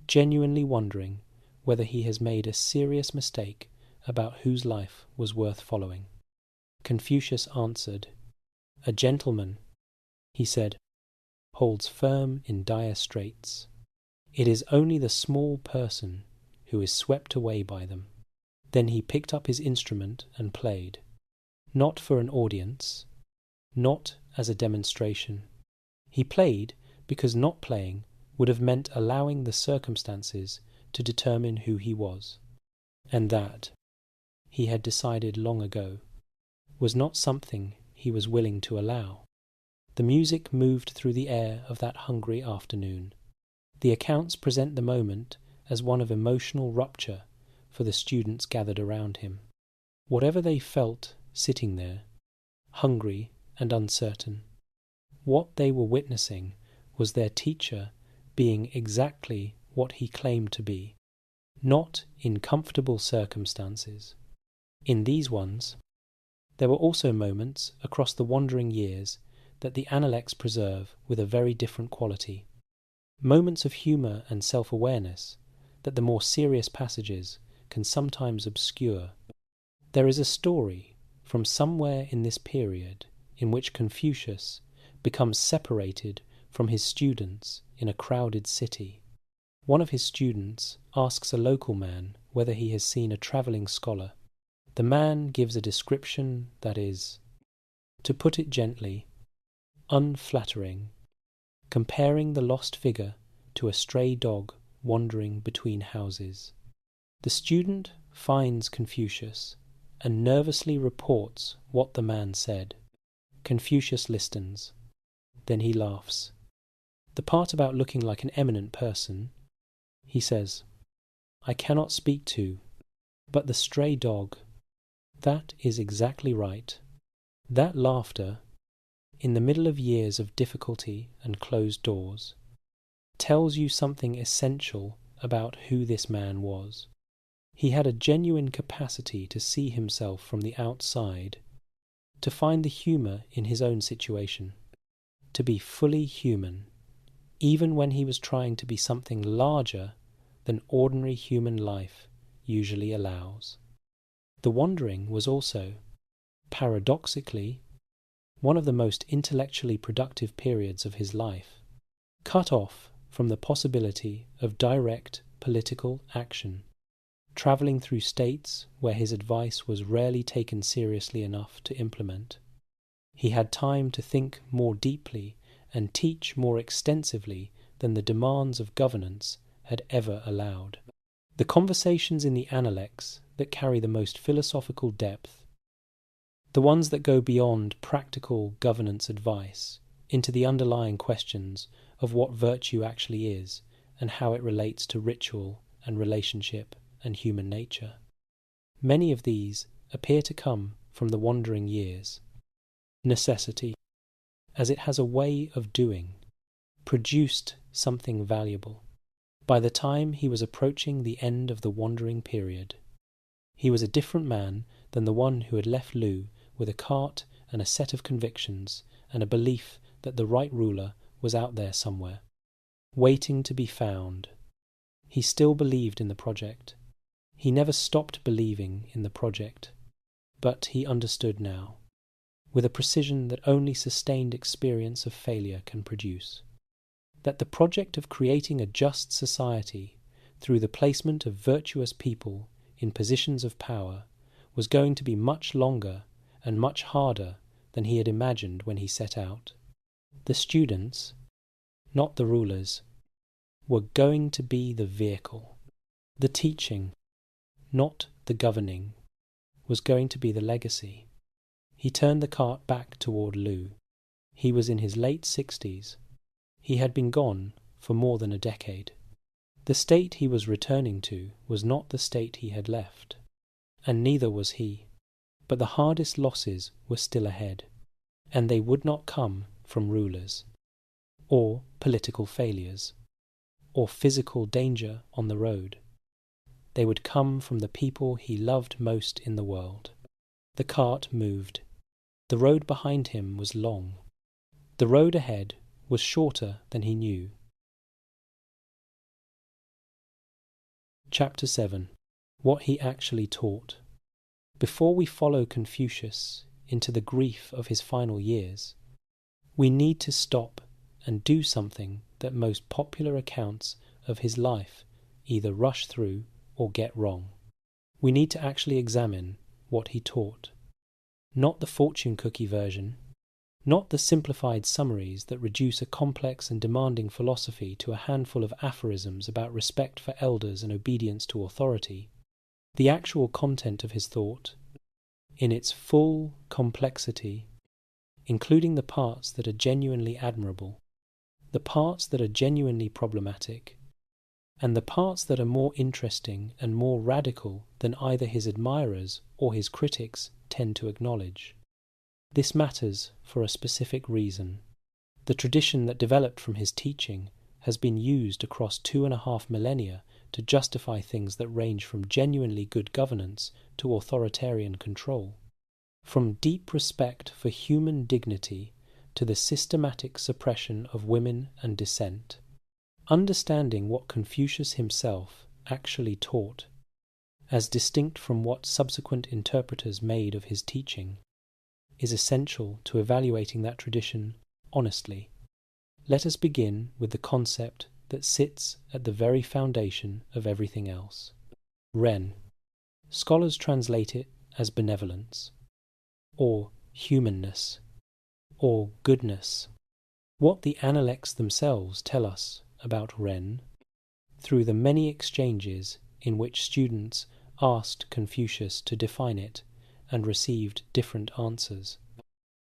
genuinely wondering whether he has made a serious mistake about whose life was worth following. Confucius answered, "A gentleman," he said, "holds firm in dire straits. It is only the small person who is swept away by them." Then he picked up his instrument and played, not for an audience, not as a demonstration. He played because not playing would have meant allowing the circumstances to determine who he was, and that, he had decided long ago, was not something he was willing to allow. The music moved through the air of that hungry afternoon. The accounts present the moment as one of emotional rupture for the students gathered around him. Whatever they felt sitting there, hungry and uncertain, what they were witnessing was their teacher being exactly what he claimed to be, not in comfortable circumstances. In these ones, there were also moments across the wandering years that the Analects preserve with a very different quality, moments of humour and self-awareness that the more serious passages can sometimes obscure. There is a story from somewhere in this period in which Confucius becomes separated from his students in a crowded city. One of his students asks a local man whether he has seen a travelling scholar. The man gives a description that is, to put it gently, unflattering, comparing the lost figure to a stray dog wandering between houses. The student finds Confucius and nervously reports what the man said. Confucius listens. Then he laughs. The part about looking like an eminent person, he says, I cannot speak to, but the stray dog, that is exactly right. That laughter, in the middle of years of difficulty and closed doors, tells you something essential about who this man was. He had a genuine capacity to see himself from the outside, to find the humour in his own situation, to be fully human, even when he was trying to be something larger than ordinary human life usually allows. The wandering was also, paradoxically, one of the most intellectually productive periods of his life, cut off from the possibility of direct political action, travelling through states where his advice was rarely taken seriously enough to implement. He had time to think more deeply and teach more extensively than the demands of governance had ever allowed. The conversations in the Analects that carry the most philosophical depth, the ones that go beyond practical governance advice into the underlying questions of what virtue actually is and how it relates to ritual and relationship and human nature. Many of these appear to come from the wandering years. Necessity, as it has a way of doing, produced something valuable. By the time he was approaching the end of the wandering period, he was a different man than the one who had left Lu with a cart and a set of convictions and a belief that the right ruler was out there somewhere, waiting to be found. He still believed in the project. He never stopped believing in the project, but he understood now, with a precision that only sustained experience of failure can produce, that the project of creating a just society through the placement of virtuous people in positions of power, was going to be much longer and much harder than he had imagined when he set out. The students, not the rulers, were going to be the vehicle. The teaching, not the governing, was going to be the legacy. He turned the cart back toward Lu. He was in his late 60s. He had been gone for more than a decade. The state he was returning to was not the state he had left, and neither was he. But the hardest losses were still ahead, and they would not come from rulers, or political failures, or physical danger on the road. They would come from the people he loved most in the world. The cart moved. The road behind him was long. The road ahead was shorter than he knew. Chapter 7. What he actually taught. Before we follow Confucius into the grief of his final years, we need to stop and do something that most popular accounts of his life either rush through or get wrong. We need to actually examine what he taught. Not the fortune cookie version, not the simplified summaries that reduce a complex and demanding philosophy to a handful of aphorisms about respect for elders and obedience to authority. The actual content of his thought, in its full complexity, including the parts that are genuinely admirable, the parts that are genuinely problematic, and the parts that are more interesting and more radical than either his admirers or his critics tend to acknowledge. This matters for a specific reason. The tradition that developed from his teaching has been used across 2.5 millennia to justify things that range from genuinely good governance to authoritarian control. From deep respect for human dignity to the systematic suppression of women and dissent. Understanding what Confucius himself actually taught, as distinct from what subsequent interpreters made of his teaching, is essential to evaluating that tradition honestly. Let us begin with the concept that sits at the very foundation of everything else. Ren. Scholars translate it as benevolence, or humanness, or goodness. What the Analects themselves tell us about Ren, through the many exchanges in which students asked Confucius to define it and received different answers,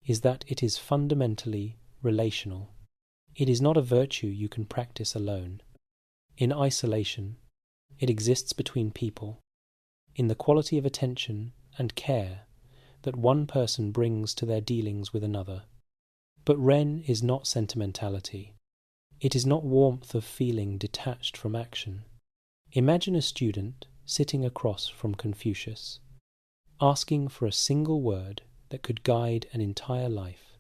is that it is fundamentally relational. It is not a virtue you can practice alone. In isolation, it exists between people, in the quality of attention and care that one person brings to their dealings with another. But Ren is not sentimentality. It is not warmth of feeling detached from action. Imagine a student sitting across from Confucius, asking for a single word that could guide an entire life.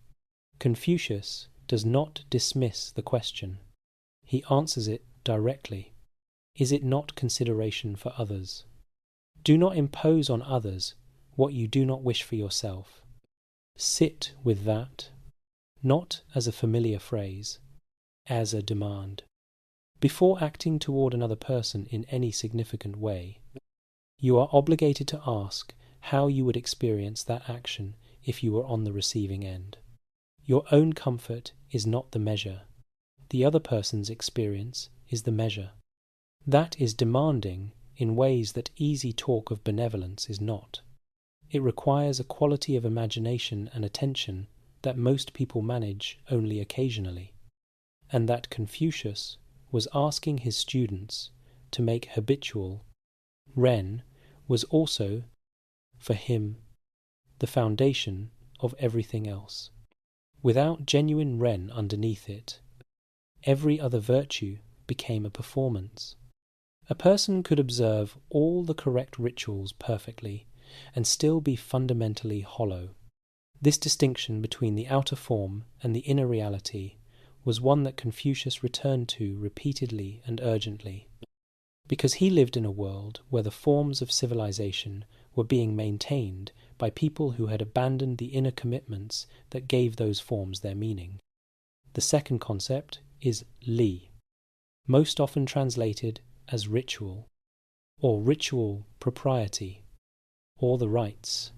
Confucius does not dismiss the question. He answers it directly. Is it not consideration for others? Do not impose on others what you do not wish for yourself. Sit with that, not as a familiar phrase, as a demand. Before acting toward another person in any significant way, you are obligated to ask how you would experience that action if you were on the receiving end. Your own comfort is not the measure. The other person's experience is the measure. That is demanding in ways that easy talk of benevolence is not. It requires a quality of imagination and attention that most people manage only occasionally, and that Confucius was asking his students to make habitual. Ren was also, for him, the foundation of everything else. Without genuine Ren underneath it, every other virtue became a performance. A person could observe all the correct rituals perfectly and still be fundamentally hollow. This distinction between the outer form and the inner reality was one that Confucius returned to repeatedly and urgently, because he lived in a world where the forms of civilization were being maintained by people who had abandoned the inner commitments that gave those forms their meaning. The second concept is li, most often translated as ritual, or ritual propriety, or the rites.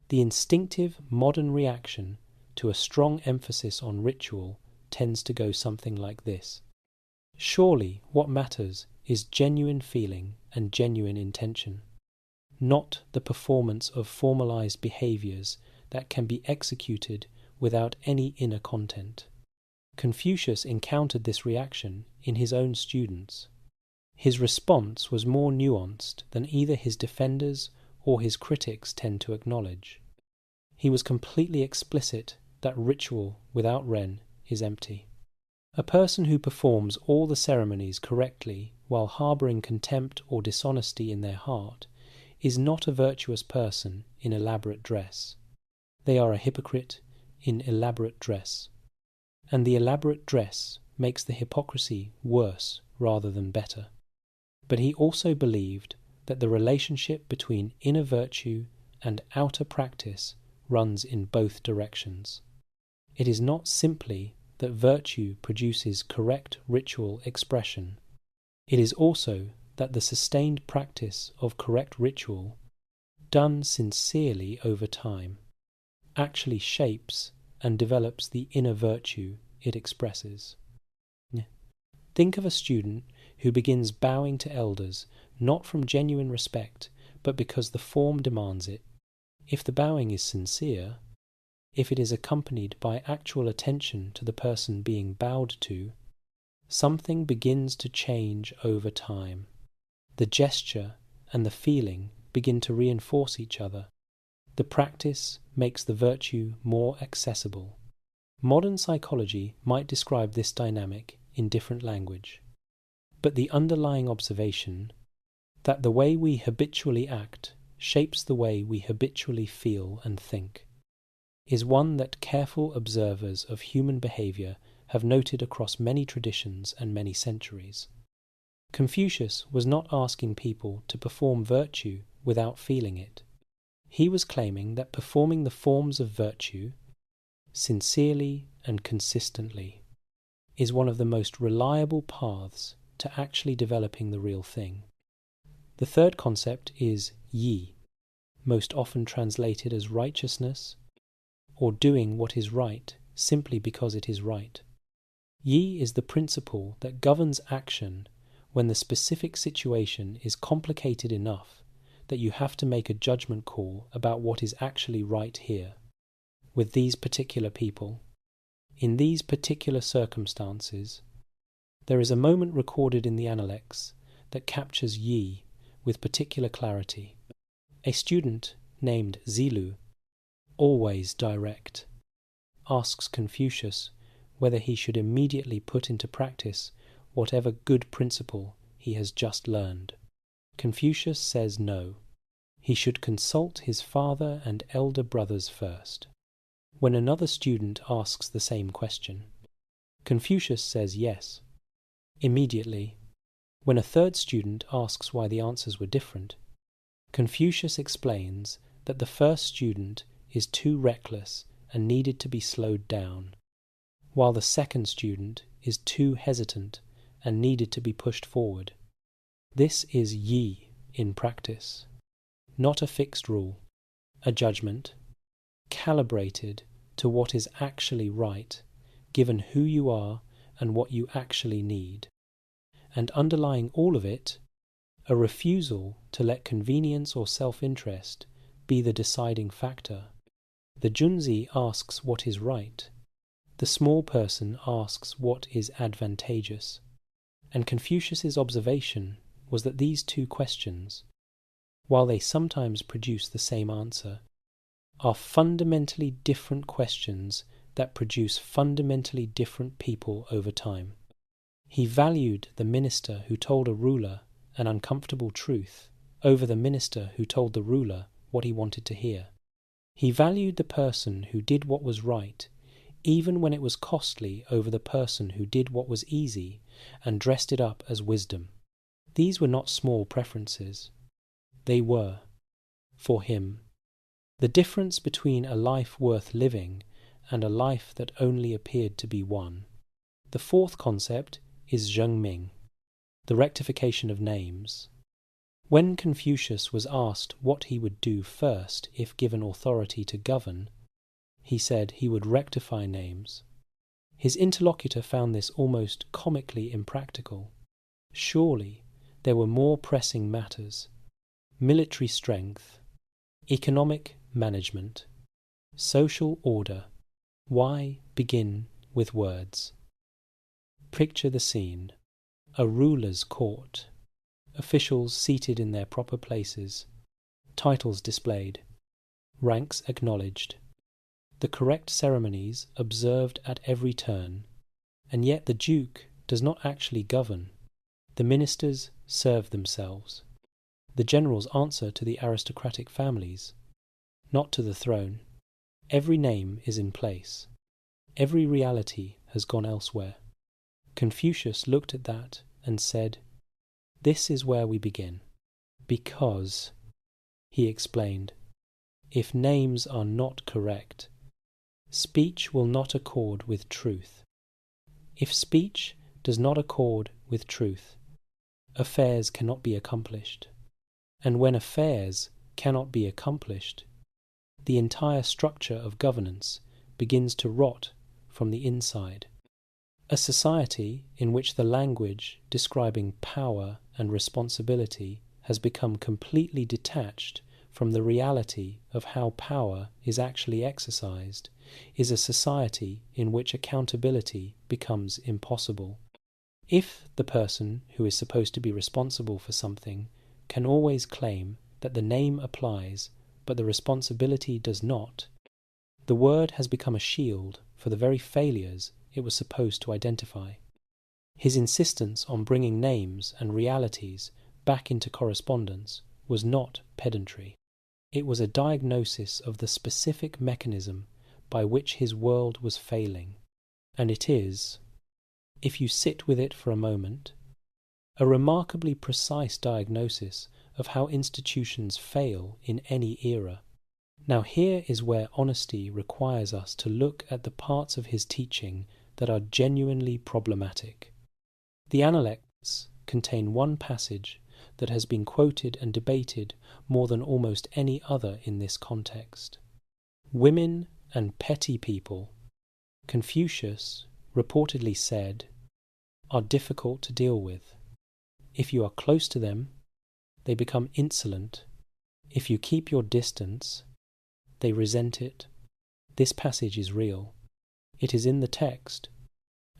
The instinctive modern reaction to a strong emphasis on ritual tends to go something like this. Surely what matters is genuine feeling and genuine intention, not the performance of formalized behaviors that can be executed without any inner content. Confucius encountered this reaction in his own students. His response was more nuanced than either his defenders or his critics tend to acknowledge. He was completely explicit that ritual without Ren is empty. A person who performs all the ceremonies correctly while harbouring contempt or dishonesty in their heart is not a virtuous person in elaborate dress. They are a hypocrite in elaborate dress. And the elaborate dress makes the hypocrisy worse rather than better. But he also believed that the relationship between inner virtue and outer practice runs in both directions. It is not simply that virtue produces correct ritual expression. It is also that the sustained practice of correct ritual, done sincerely over time, actually shapes and develops the inner virtue it expresses. Think of a student who begins bowing to elders not from genuine respect, but because the form demands it. If the bowing is sincere, if it is accompanied by actual attention to the person being bowed to, something begins to change over time. The gesture and the feeling begin to reinforce each other. The practice makes the virtue more accessible. Modern psychology might describe this dynamic in different language, but the underlying observation that the way we habitually act shapes the way we habitually feel and think is one that careful observers of human behaviour have noted across many traditions and many centuries. Confucius was not asking people to perform virtue without feeling it. He was claiming that performing the forms of virtue sincerely and consistently is one of the most reliable paths to actually developing the real thing. The third concept is yi, most often translated as righteousness, or doing what is right simply because it is right. Yi is the principle that governs action when the specific situation is complicated enough that you have to make a judgment call about what is actually right here, with these particular people, in these particular circumstances. There is a moment recorded in the Analects that captures Yi with particular clarity. A student named Zilu, always direct, asks Confucius whether he should immediately put into practice whatever good principle he has just learned. Confucius says no. He should consult his father and elder brothers first. When another student asks the same question, Confucius says yes. Immediately, when a third student asks why the answers were different, Confucius explains that the first student is too reckless and needed to be slowed down, while the second student is too hesitant and needed to be pushed forward. This is yi in practice, not a fixed rule, a judgment, calibrated to what is actually right, given who you are and what you actually need. And underlying all of it, a refusal to let convenience or self-interest be the deciding factor. The Junzi asks what is right. The small person asks what is advantageous. And Confucius's observation was that these two questions, while they sometimes produce the same answer, are fundamentally different questions that produce fundamentally different people over time. He valued the minister who told a ruler an uncomfortable truth over the minister who told the ruler what he wanted to hear. He valued the person who did what was right, even when it was costly, over the person who did what was easy and dressed it up as wisdom. These were not small preferences. They were, for him, the difference between a life worth living and a life that only appeared to be one. The fourth concept is zhengming, the rectification of names. When Confucius was asked what he would do first if given authority to govern, he said he would rectify names. His interlocutor found this almost comically impractical. Surely there were more pressing matters: military strength, economic management, social order. Why begin with words? Picture the scene: a ruler's court, officials seated in their proper places, titles displayed, ranks acknowledged, the correct ceremonies observed at every turn, and yet the Duke does not actually govern. The ministers serve themselves. The generals answer to the aristocratic families, not to the throne. Every name is in place. Every reality has gone elsewhere. Confucius looked at that and said, "This is where we begin. Because," he explained, "if names are not correct, speech will not accord with truth. If speech does not accord with truth, affairs cannot be accomplished. And when affairs cannot be accomplished, the entire structure of governance begins to rot from the inside. A society in which the language describing power and responsibility has become completely detached from the reality of how power is actually exercised is a society in which accountability becomes impossible. If the person who is supposed to be responsible for something can always claim that the name applies but the responsibility does not, the word has become a shield for the very failures it was supposed to identify. His insistence on bringing names and realities back into correspondence was not pedantry. It was a diagnosis of the specific mechanism by which his world was failing, and it is, if you sit with it for a moment, a remarkably precise diagnosis of how institutions fail in any era. Now here is where honesty requires us to look at the parts of his teaching that are genuinely problematic. The Analects contain one passage that has been quoted and debated more than almost any other in this context. Women and petty people, Confucius reportedly said, are difficult to deal with. If you are close to them, they become insolent. If you keep your distance, they resent it. This passage is real. It is in the text,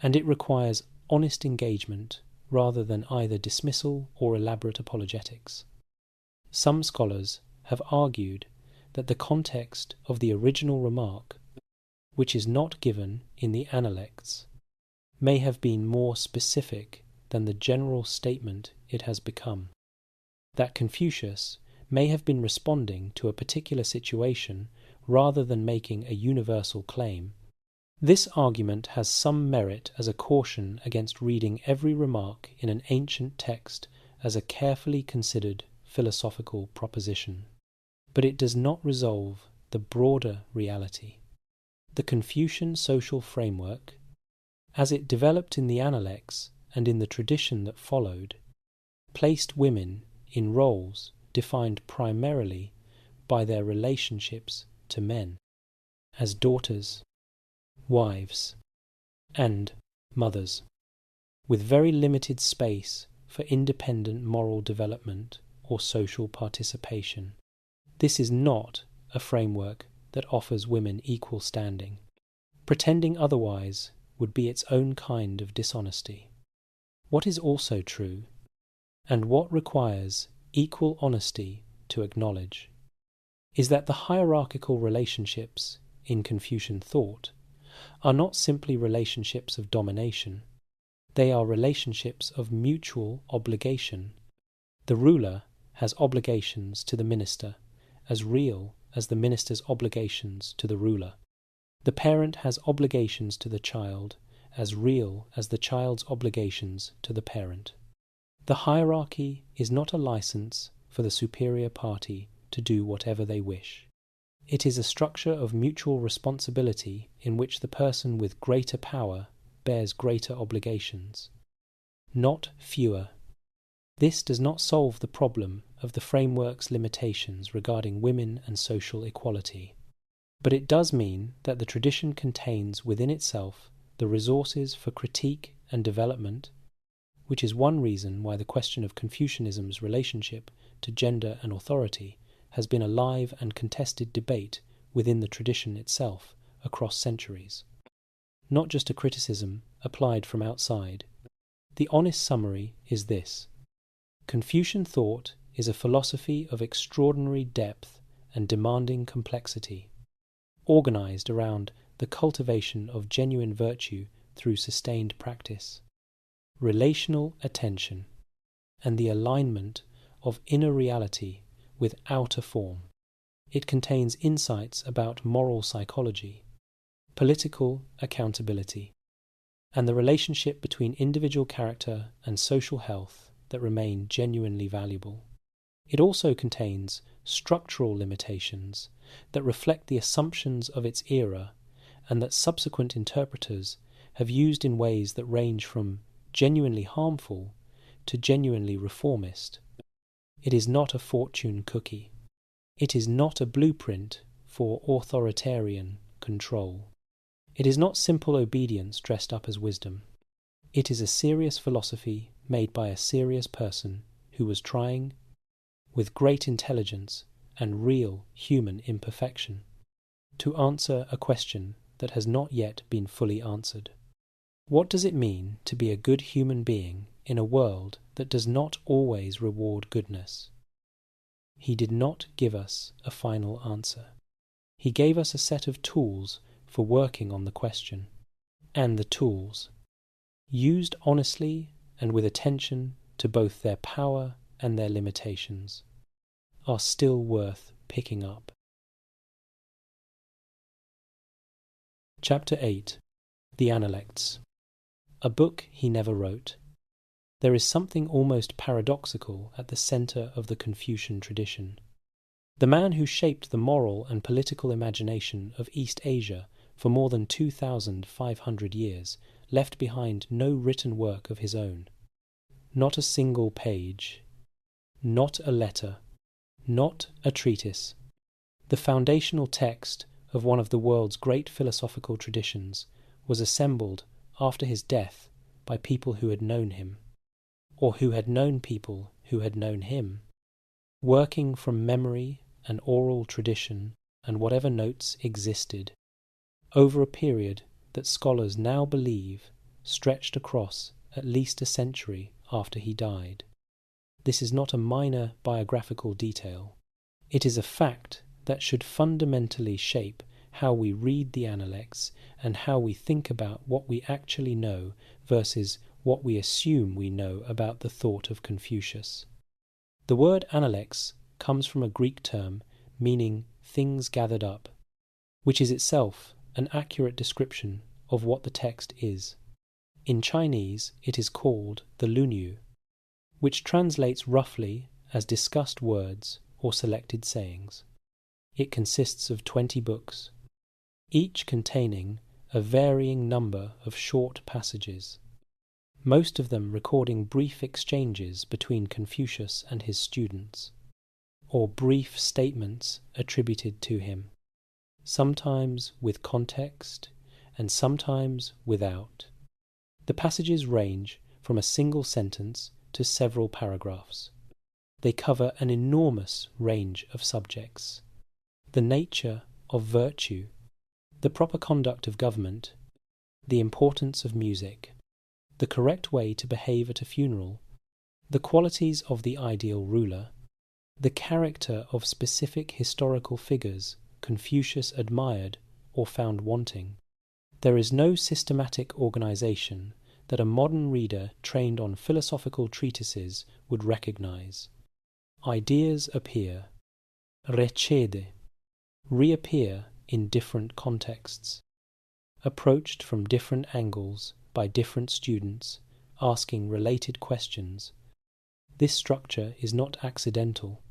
and it requires honest engagement rather than either dismissal or elaborate apologetics. Some scholars have argued that the context of the original remark, which is not given in the Analects, may have been more specific than the general statement it has become. That Confucius may have been responding to a particular situation rather than making a universal claim. This argument has some merit as a caution against reading every remark in an ancient text as a carefully considered philosophical proposition. But it does not resolve the broader reality. The Confucian social framework, as it developed in the Analects and in the tradition that followed, placed women in roles defined primarily by their relationships to men, as daughters, wives, and mothers, with very limited space for independent moral development or social participation. This is not a framework that offers women equal standing. Pretending otherwise would be its own kind of dishonesty. What is also true, and what requires equal honesty to acknowledge, is that the hierarchical relationships in Confucian thought are not simply relationships of domination. They are relationships of mutual obligation. The ruler has obligations to the minister as real as the minister's obligations to the ruler. The parent has obligations to the child as real as the child's obligations to the parent. The hierarchy is not a license for the superior party to do whatever they wish. It is a structure of mutual responsibility in which the person with greater power bears greater obligations. Not fewer, This does not solve the problem of the framework's limitations regarding women and social equality, but it does mean that the tradition contains within itself the resources for critique and development, which is one reason why the question of Confucianism's relationship to gender and authority has been a live and contested debate within the tradition itself across centuries. Not just a criticism applied from outside. The honest summary is this: Confucian thought is a philosophy of extraordinary depth and demanding complexity, organized around the cultivation of genuine virtue through sustained practice, relational attention, and the alignment of inner reality with outer form. It contains insights about moral psychology, political accountability, and the relationship between individual character and social health that remain genuinely valuable. It also contains structural limitations that reflect the assumptions of its era and that subsequent interpreters have used in ways that range from genuinely harmful to genuinely reformist. It is not a fortune cookie. It is not a blueprint for authoritarian control. It is not simple obedience dressed up as wisdom. It is a serious philosophy made by a serious person who was trying, with great intelligence and real human imperfection, to answer a question that has not yet been fully answered. What does it mean to be a good human being in a world that does not always reward goodness? He did not give us a final answer. He gave us a set of tools for working on the question. And the tools, used honestly and with attention to both their power and their limitations, are still worth picking up. Chapter 8. The Analects. A book he never wrote. There is something almost paradoxical at the centre of the Confucian tradition. The man who shaped the moral and political imagination of East Asia for more than 2,500 years left behind no written work of his own. Not a single page. Not a letter. Not a treatise. The foundational text of one of the world's great philosophical traditions was assembled after his death by people who had known him, or who had known people who had known him, working from memory and oral tradition and whatever notes existed, over a period that scholars now believe stretched across at least a century after he died. This is not a minor biographical detail. It is a fact that should fundamentally shape how we read the Analects and how we think about what we actually know versus what we assume we know about the thought of Confucius. The word Analects comes from a Greek term meaning things gathered up, which is itself an accurate description of what the text is. In Chinese it is called the Lunyu, which translates roughly as discussed words or selected sayings. It consists of 20 books, each containing a varying number of short passages, most of them recording brief exchanges between Confucius and his students, or brief statements attributed to him, sometimes with context and sometimes without. The passages range from a single sentence to several paragraphs. They cover an enormous range of subjects: the nature of virtue, the proper conduct of government, the importance of music, the correct way to behave at a funeral, the qualities of the ideal ruler, the character of specific historical figures Confucius admired or found wanting. There is no systematic organization that a modern reader trained on philosophical treatises would recognize. Ideas appear, recede, reappear in different contexts, approached from different angles by different students, asking related questions. This structure is not accidental.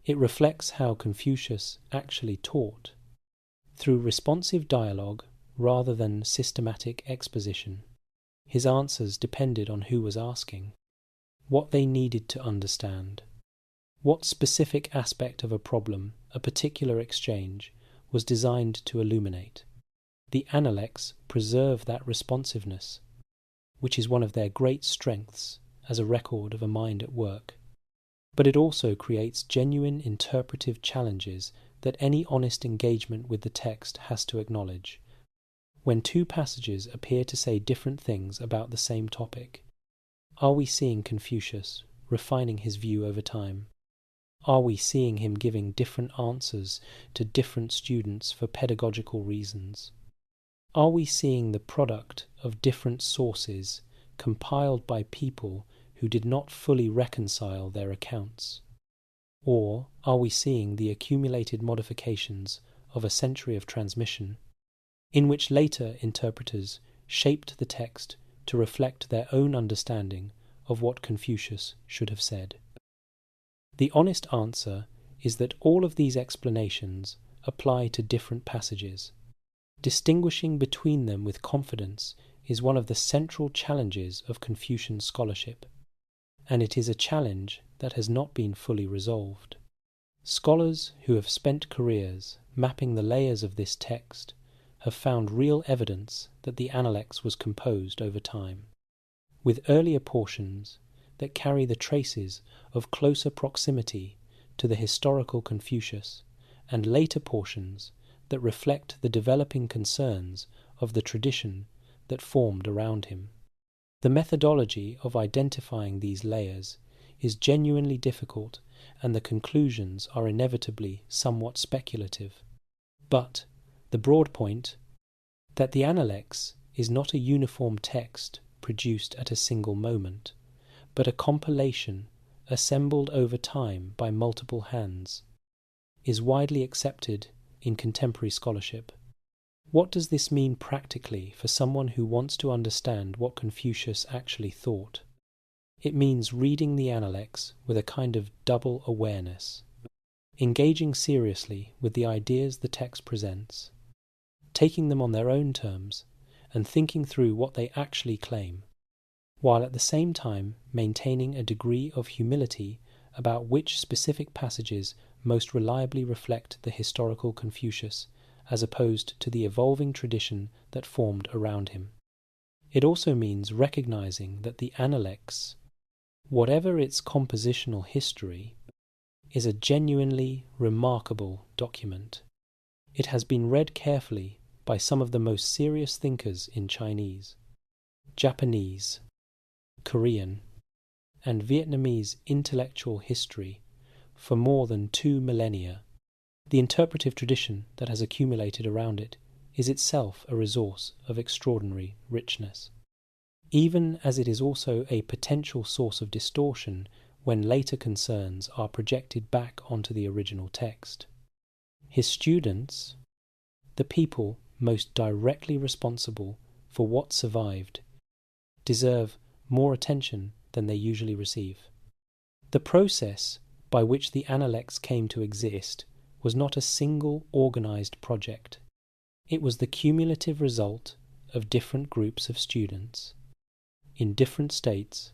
It reflects how Confucius actually taught, through responsive dialogue rather than systematic exposition. His answers depended on who was asking. what they needed to understand. What specific aspect of a problem, a particular exchange, was designed to illuminate. The Analects preserve that responsiveness, which is one of their great strengths as a record of a mind at work. But it also creates genuine interpretive challenges that any honest engagement with the text has to acknowledge. When two passages appear to say different things about the same topic, are we seeing Confucius refining his view over time? Are we seeing him giving different answers to different students for pedagogical reasons? Are we seeing the product of different sources compiled by people who did not fully reconcile their accounts? Or are we seeing the accumulated modifications of a century of transmission, in which later interpreters shaped the text to reflect their own understanding of what Confucius should have said? The honest answer is that all of these explanations apply to different passages. Distinguishing between them with confidence is one of the central challenges of Confucian scholarship, and it is a challenge that has not been fully resolved. Scholars who have spent careers mapping the layers of this text have found real evidence that the Analects was composed over time, with earlier portions that carry the traces of closer proximity to the historical Confucius, and later portions that reflect the developing concerns of the tradition that formed around him. The methodology of identifying these layers is genuinely difficult, and the conclusions are inevitably somewhat speculative. But the broad point, that the Analects is not a uniform text produced at a single moment, but a compilation assembled over time by multiple hands, is widely accepted in contemporary scholarship. What does this mean practically for someone who wants to understand what Confucius actually thought? It means reading the Analects with a kind of double awareness, engaging seriously with the ideas the text presents, taking them on their own terms, and thinking through what they actually claim, while at the same time maintaining a degree of humility about which specific passages most reliably reflect the historical Confucius, as opposed to the evolving tradition that formed around him. It also means recognizing that the Analects, whatever its compositional history, is a genuinely remarkable document. It has been read carefully by some of the most serious thinkers in Chinese, Japanese, Korean, and Vietnamese intellectual history for more than 2 millennia. The interpretive tradition that has accumulated around it is itself a resource of extraordinary richness, even as it is also a potential source of distortion when later concerns are projected back onto the original text. His students, the people most directly responsible for what survived, deserve more attention than they usually receive. The process by which the Analects came to exist was not a single organized project. It was the cumulative result of different groups of students, in different states,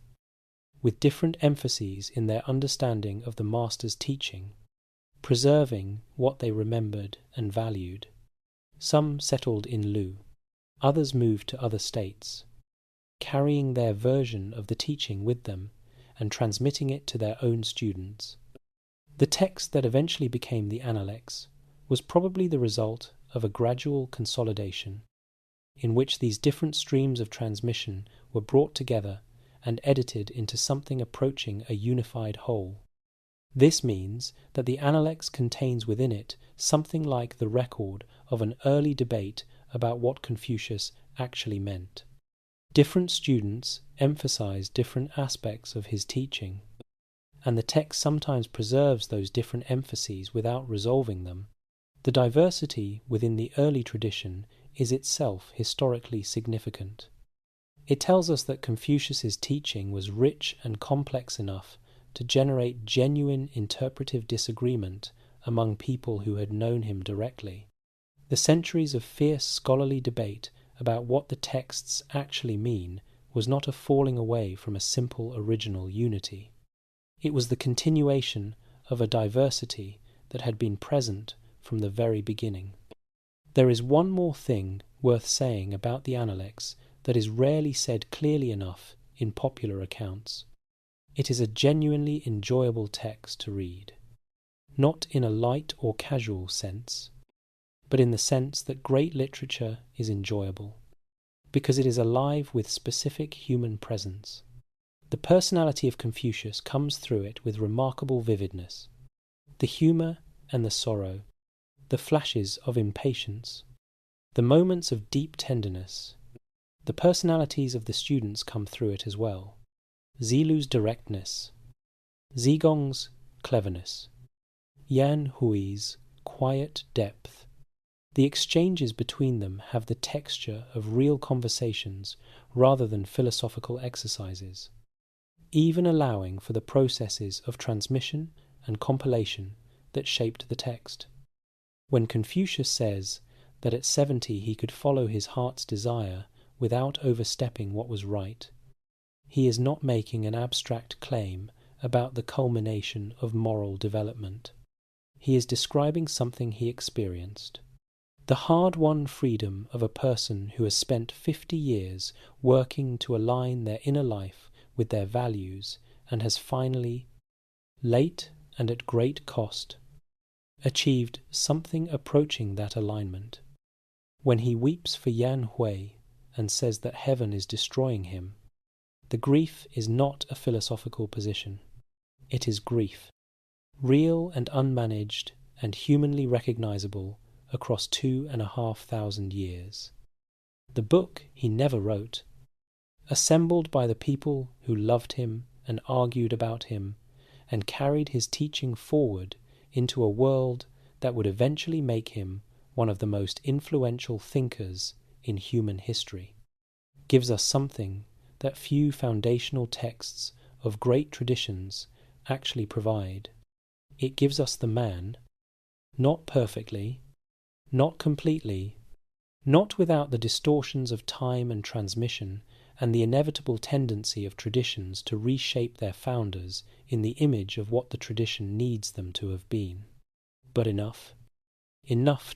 with different emphases in their understanding of the master's teaching, preserving what they remembered and valued. Some settled in Lu, others moved to other states, carrying their version of the teaching with them and transmitting it to their own students. The text that eventually became the Analects was probably the result of a gradual consolidation, in which these different streams of transmission were brought together and edited into something approaching a unified whole. This means that the Analects contains within it something like the record of an early debate about what Confucius actually meant. Different students emphasize different aspects of his teaching, and the text sometimes preserves those different emphases without resolving them. The diversity within the early tradition is itself historically significant. It tells us that Confucius's teaching was rich and complex enough to generate genuine interpretive disagreement among people who had known him directly. The centuries of fierce scholarly debate about what the texts actually mean was not a falling away from a simple original unity. It was the continuation of a diversity that had been present from the very beginning. There is one more thing worth saying about the Analects that is rarely said clearly enough in popular accounts. It is a genuinely enjoyable text to read, not in a light or casual sense, but in the sense that great literature is enjoyable, because it is alive with specific human presence. The personality of Confucius comes through it with remarkable vividness. The humour and the sorrow, the flashes of impatience, the moments of deep tenderness. The personalities of the students come through it as well. Zilu's directness, Zigong's cleverness, Yan Hui's quiet depth. The exchanges between them have the texture of real conversations rather than philosophical exercises, even allowing for the processes of transmission and compilation that shaped the text. When Confucius says that at 70 he could follow his heart's desire without overstepping what was right, he is not making an abstract claim about the culmination of moral development. He is describing something he experienced. The hard-won freedom of a person who has spent 50 years working to align their inner life with their values and has finally, late and at great cost, achieved something approaching that alignment. When he weeps for Yan Hui and says that heaven is destroying him, the grief is not a philosophical position. It is grief, real and unmanaged and humanly recognizable across 2,500 years. The book he never wrote, assembled by the people who loved him and argued about him and carried his teaching forward into a world that would eventually make him one of the most influential thinkers in human history, gives us something that few foundational texts of great traditions actually provide. It gives us the man, not perfectly, not completely, not without the distortions of time and transmission and the inevitable tendency of traditions to reshape their founders in the image of what the tradition needs them to have been, but enough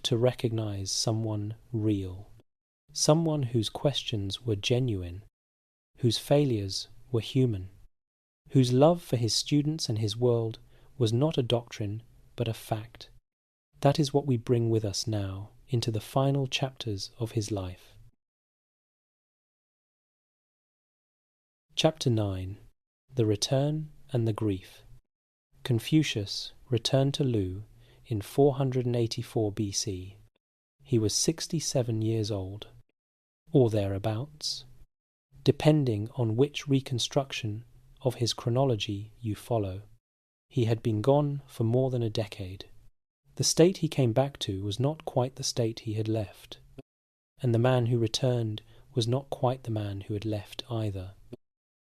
to recognize someone real, someone whose questions were genuine, whose failures were human, whose love for his students and his world was not a doctrine but a fact. That is what we bring with us now into the final chapters of his life. Chapter 9. The Return and the Grief. Confucius returned to Lu in 484 BC. He was 67 years old, or thereabouts, depending on which reconstruction of his chronology you follow. He had been gone for more than a decade. The state he came back to was not quite the state he had left, and the man who returned was not quite the man who had left either.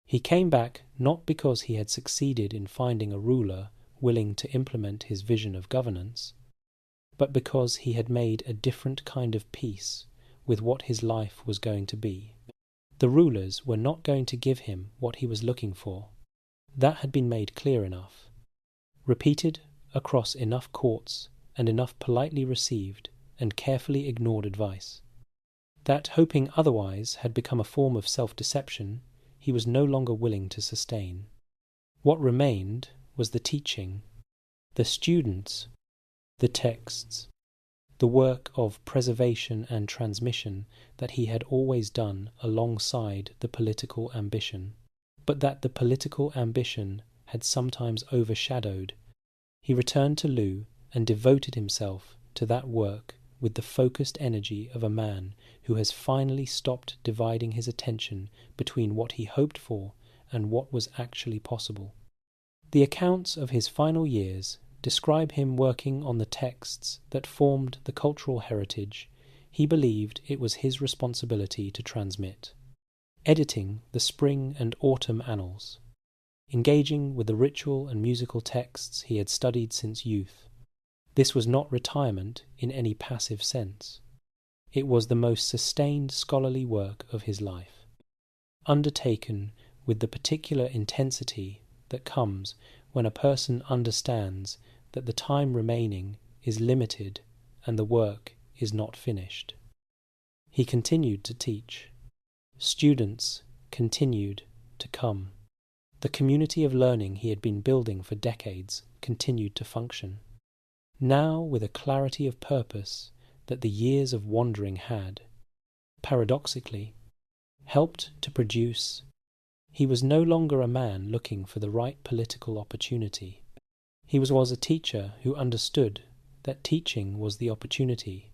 He came back not because he had succeeded in finding a ruler willing to implement his vision of governance, but because he had made a different kind of peace with what his life was going to be. The rulers were not going to give him what he was looking for. That had been made clear enough, repeated across enough courts and enough politely received and carefully ignored advice. That hoping otherwise had become a form of self-deception he was no longer willing to sustain. What remained was the teaching, the students, the texts, the work of preservation and transmission that he had always done alongside the political ambition, but that the political ambition had sometimes overshadowed. He returned to Lu and devoted himself to that work with the focused energy of a man who has finally stopped dividing his attention between what he hoped for and what was actually possible. The accounts of his final years describe him working on the texts that formed the cultural heritage he believed it was his responsibility to transmit, editing the spring and autumn annals, engaging with the ritual and musical texts he had studied since youth. This was not retirement in any passive sense. It was the most sustained scholarly work of his life. undertaken with the particular intensity that comes when a person understands that the time remaining is limited and the work is not finished. He continued to teach. Students continued to come. The community of learning he had been building for decades continued to function. Now with a clarity of purpose that the years of wandering had, paradoxically, helped to produce, he was no longer a man looking for the right political opportunity. He was a teacher who understood that teaching was the opportunity,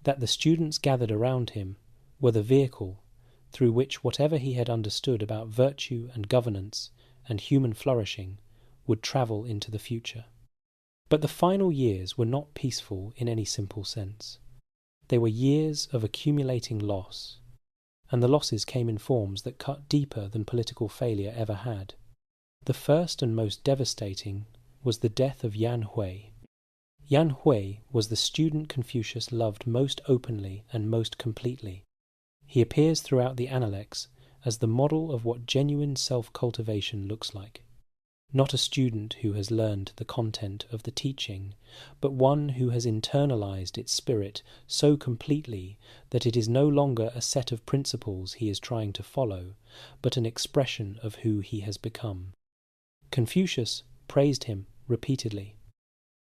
that the students gathered around him were the vehicle through which whatever he had understood about virtue and governance and human flourishing would travel into the future. But the final years were not peaceful in any simple sense. They were years of accumulating loss, and the losses came in forms that cut deeper than political failure ever had. The first and most devastating was the death of Yan Hui. Yan Hui was the student Confucius loved most openly and most completely. He appears throughout the Analects as the model of what genuine self-cultivation looks like. Not a student who has learned the content of the teaching, but one who has internalized its spirit so completely that it is no longer a set of principles he is trying to follow, but an expression of who he has become. Confucius praised him repeatedly,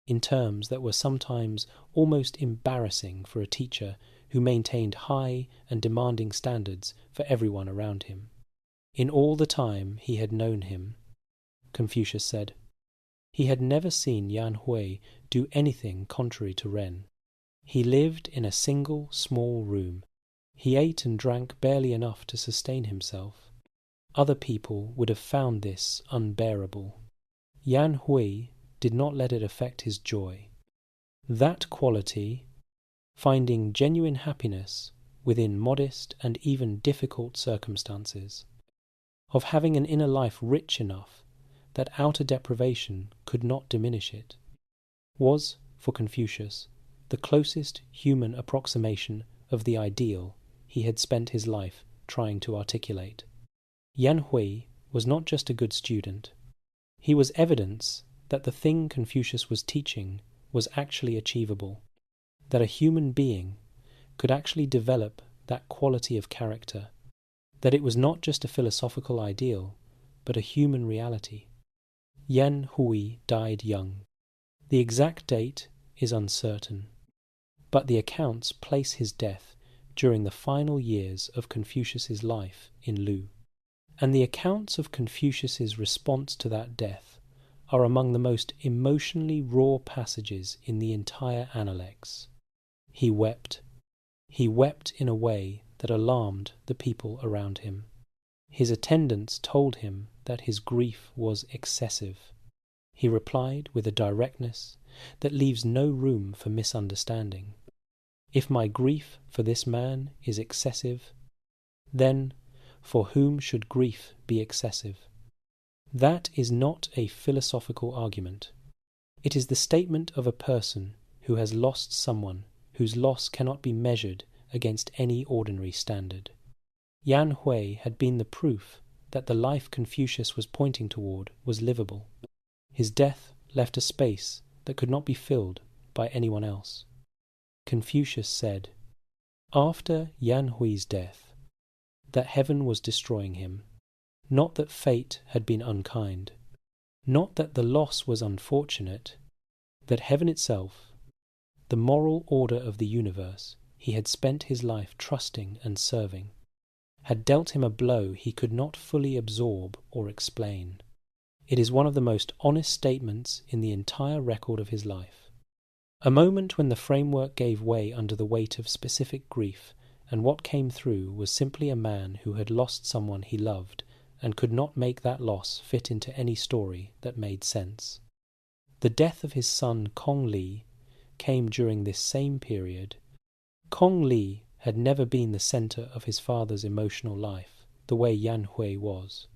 in terms that were sometimes almost embarrassing for a teacher who maintained high and demanding standards for everyone around him. In all the time he had known him, Confucius said, he had never seen Yan Hui do anything contrary to Ren. He lived in a single small room. He ate and drank barely enough to sustain himself. Other people would have found this unbearable. Yan Hui did not let it affect his joy. That quality, finding genuine happiness within modest and even difficult circumstances, of having an inner life rich enough that outer deprivation could not diminish it, was, for Confucius, the closest human approximation of the ideal he had spent his life trying to articulate. Yan Hui was not just a good student. He was evidence that the thing Confucius was teaching was actually achievable, that a human being could actually develop that quality of character, that it was not just a philosophical ideal, but a human reality. Yan Hui died young. The exact date is uncertain, but the accounts place his death during the final years of Confucius's life in Lu. And the accounts of Confucius's response to that death are among the most emotionally raw passages in the entire Analects. He wept. He wept in a way that alarmed the people around him. His attendants told him that his grief was excessive. He replied with a directness that leaves no room for misunderstanding. If my grief for this man is excessive, then for whom should grief be excessive? That is not a philosophical argument. It is the statement of a person who has lost someone whose loss cannot be measured against any ordinary standard. Yan Hui had been the proof that the life Confucius was pointing toward was livable. His death left a space that could not be filled by anyone else. Confucius said, after Yan Hui's death, that heaven was destroying him, not that fate had been unkind, not that the loss was unfortunate, that heaven itself, the moral order of the universe he had spent his life trusting and serving, had dealt him a blow he could not fully absorb or explain. It is one of the most honest statements in the entire record of his life. A moment when the framework gave way under the weight of specific grief, and what came through was simply a man who had lost someone he loved and could not make that loss fit into any story that made sense. The death of his son Kong Qiu came during this same period. Kong Qiu had never been the centre of his father's emotional life, the way Yan Hui was.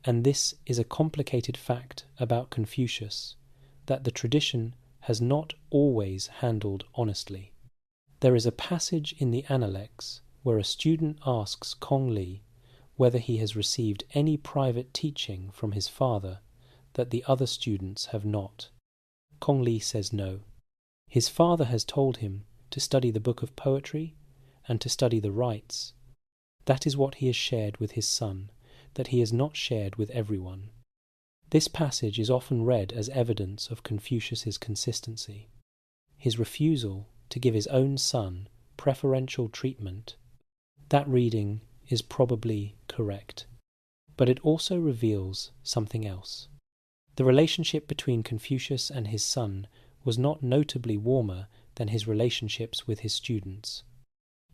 And this is a complicated fact about Confucius, that the tradition has not always handled honestly. There is a passage in the Analects where a student asks Kong Qiu whether he has received any private teaching from his father that the other students have not. Kong Li says no. His father has told him to study the book of poetry and to study the rites. That is what he has shared with his son, that he has not shared with everyone. This passage is often read as evidence of Confucius's consistency. His refusal to give his own son preferential treatment, that reading is probably correct. But it also reveals something else. The relationship between Confucius and his son was not notably warmer than his relationships with his students.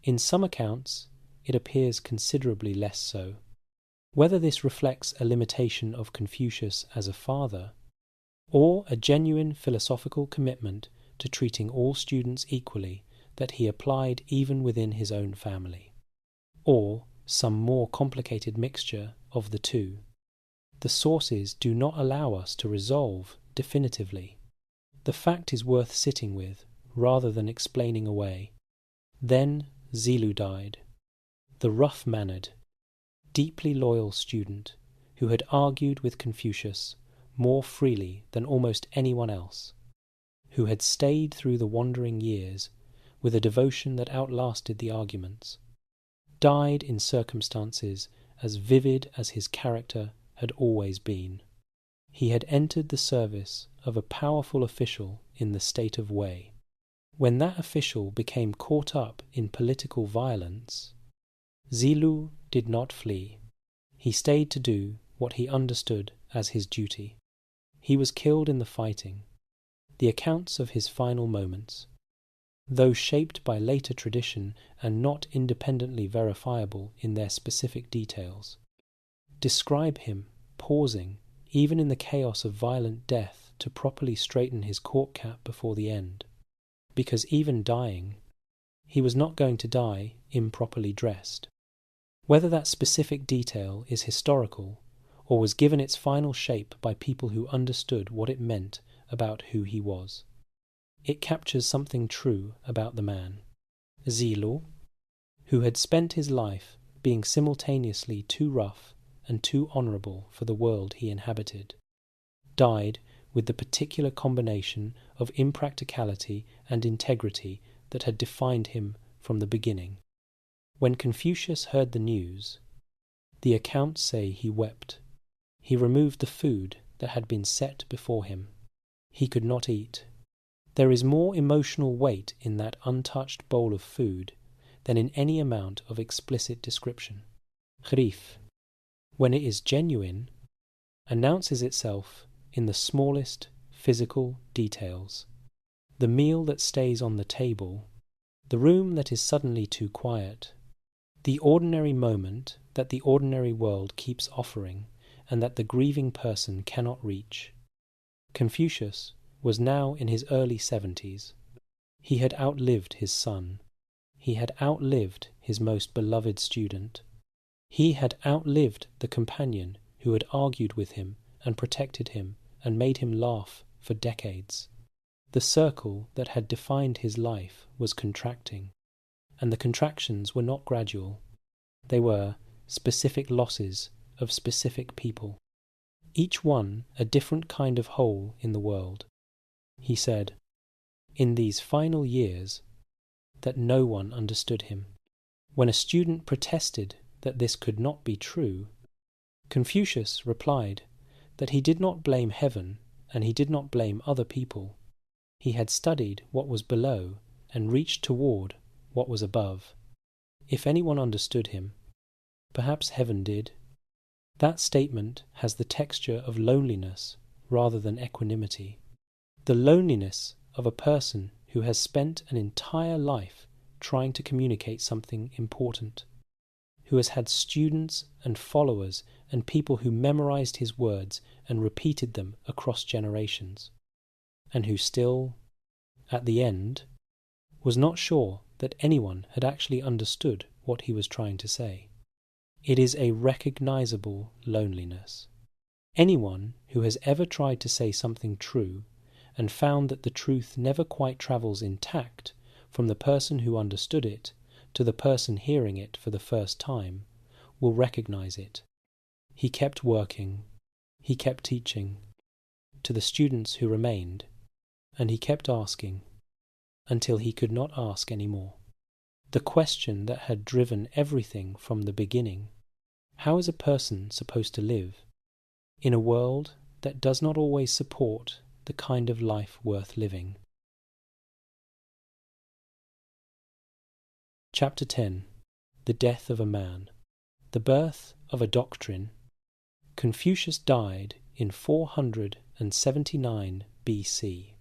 In some accounts, it appears considerably less so. Whether this reflects a limitation of Confucius as a father, or a genuine philosophical commitment to treating all students equally that he applied even within his own family, or some more complicated mixture of the two, the sources do not allow us to resolve definitively. The fact is worth sitting with, rather than explaining away. Then Zilu died, the rough-mannered, deeply loyal student who had argued with Confucius more freely than almost anyone else, who had stayed through the wandering years with a devotion that outlasted the arguments, died in circumstances as vivid as his character had always been. He had entered the service of a powerful official in the state of Wei. When that official became caught up in political violence, Zilu did not flee. He stayed to do what he understood as his duty. He was killed in the fighting. The accounts of his final moments, though shaped by later tradition and not independently verifiable in their specific details, describe him pausing, even in the chaos of violent death, to properly straighten his court cap before the end, because even dying, he was not going to die improperly dressed. Whether that specific detail is historical, or was given its final shape by people who understood what it meant about who he was, it captures something true about the man. Zilu, who had spent his life being simultaneously too rough and too honourable for the world he inhabited, died with the particular combination of impracticality and integrity that had defined him from the beginning. When Confucius heard the news, the accounts say he wept. He removed the food that had been set before him. He could not eat. There is more emotional weight in that untouched bowl of food than in any amount of explicit description. Grieved, when it is genuine, announces itself in the smallest physical details. The meal that stays on the table, the room that is suddenly too quiet, the ordinary moment that the ordinary world keeps offering and that the grieving person cannot reach. Confucius was now in his early 70s. He had outlived his son. He had outlived his most beloved student. He had outlived the companion who had argued with him and protected him and made him laugh for decades. The circle that had defined his life was contracting, and the contractions were not gradual. They were specific losses of specific people, each one a different kind of hole in the world. He said, in these final years, that no one understood him. When a student protested that this could not be true, Confucius replied that he did not blame heaven and he did not blame other people. He had studied what was below and reached toward what was above. If anyone understood him, perhaps heaven did. That statement has the texture of loneliness rather than equanimity. The loneliness of a person who has spent an entire life trying to communicate something important, who has had students and followers and people who memorized his words and repeated them across generations, and who still, at the end, was not sure that anyone had actually understood what he was trying to say. It is a recognizable loneliness. Anyone who has ever tried to say something true and found that the truth never quite travels intact from the person who understood it to the person hearing it for the first time will recognize it. He kept working, he kept teaching, to the students who remained, and he kept asking, until he could not ask any more. The question that had driven everything from the beginning: how is a person supposed to live in a world that does not always support the kind of life worth living? Chapter 10. The Death of a Man. The Birth of a Doctrine. Confucius died in 479 BC.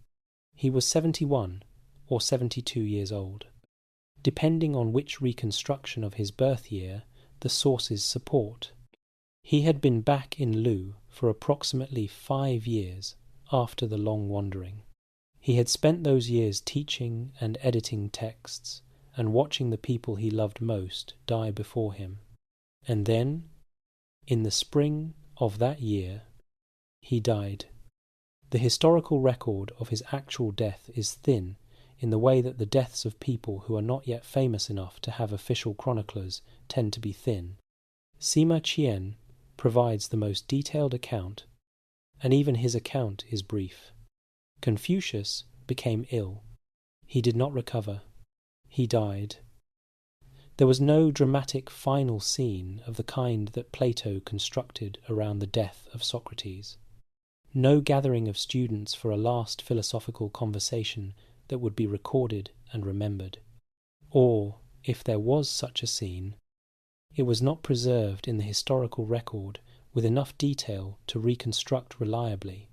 He was 71 or 72 years old, depending on which reconstruction of his birth year the sources support. He had been back in Lu for approximately 5 years after the long wandering. He had spent those years teaching and editing texts and watching the people he loved most die before him. And then, in the spring of that year, he died. The historical record of his actual death is thin, in the way that the deaths of people who are not yet famous enough to have official chroniclers tend to be thin. Sima Qian provides the most detailed account, and even his account is brief. Confucius became ill. He did not recover. He died. There was no dramatic final scene of the kind that Plato constructed around the death of Socrates. No gathering of students for a last philosophical conversation that would be recorded and remembered. Or, if there was such a scene, it was not preserved in the historical record with enough detail to reconstruct reliably.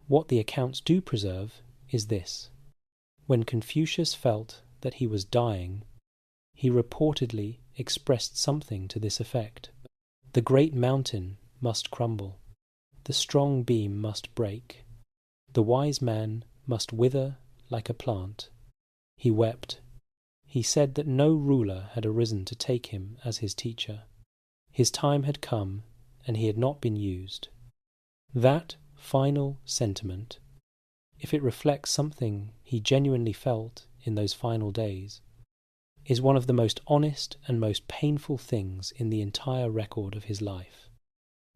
What the accounts do preserve is this: when Confucius felt that he was dying, he reportedly expressed something to this effect: the great mountain must crumble, the strong beam must break, the wise man must wither like a plant. He wept. He said that no ruler had arisen to take him as his teacher. His time had come, and he had not been used. That final sentiment, if it reflects something he genuinely felt in those final days, is one of the most honest and most painful things in the entire record of his life.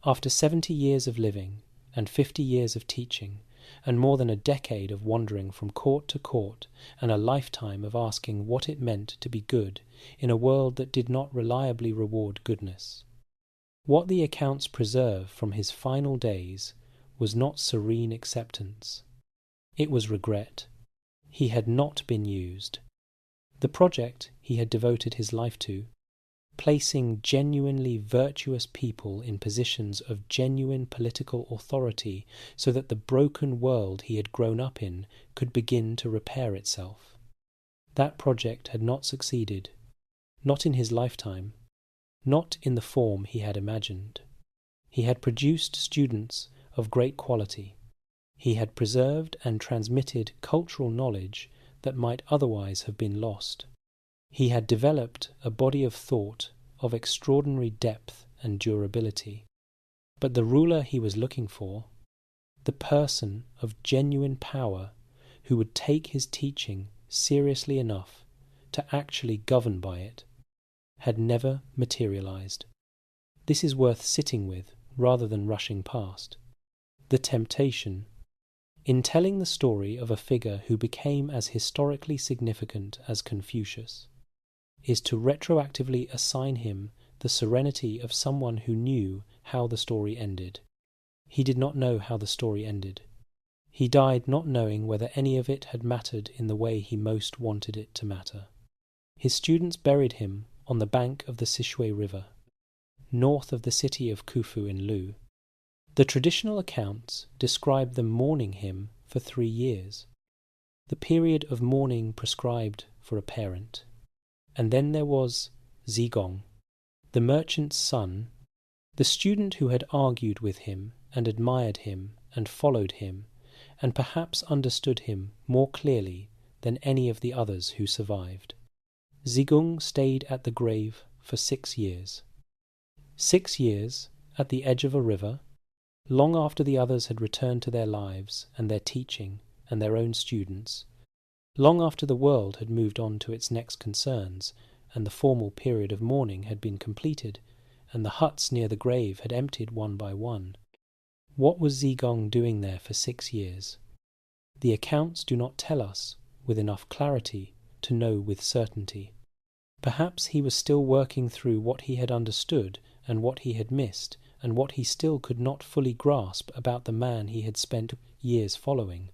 After 70 years of living, and 50 years of teaching, and more than a decade of wandering from court to court, and a lifetime of asking what it meant to be good in a world that did not reliably reward goodness, what the accounts preserve from his final days was not serene acceptance. It was regret. He had not been used. The project he had devoted his life to, placing genuinely virtuous people in positions of genuine political authority so that the broken world he had grown up in could begin to repair itself. That project had not succeeded, not in his lifetime, not in the form he had imagined. He had produced students of great quality. He had preserved and transmitted cultural knowledge that might otherwise have been lost. He had developed a body of thought of extraordinary depth and durability. But the ruler he was looking for, the person of genuine power who would take his teaching seriously enough to actually govern by it, had never materialized. This is worth sitting with rather than rushing past. The temptation, in telling the story of a figure who became as historically significant as Confucius, is to retroactively assign him the serenity of someone who knew how the story ended. He did not know how the story ended. He died not knowing whether any of it had mattered in the way he most wanted it to matter. His students buried him on the bank of the Sichuan River, north of the city of Khufu in Lu. The traditional accounts describe them mourning him for 3 years, the period of mourning prescribed for a parent. And then there was Zigong, the merchant's son, the student who had argued with him and admired him and followed him, and perhaps understood him more clearly than any of the others who survived. Zigong stayed at the grave for 6 years. 6 years at the edge of a river, long after the others had returned to their lives and their teaching and their own students, long after the world had moved on to its next concerns and the formal period of mourning had been completed, and the huts near the grave had emptied one by one. What was Zigong doing there for 6 years? The accounts do not tell us with enough clarity to know with certainty. Perhaps he was still working through what he had understood and what he had missed, and what he still could not fully grasp about the man he had spent years following.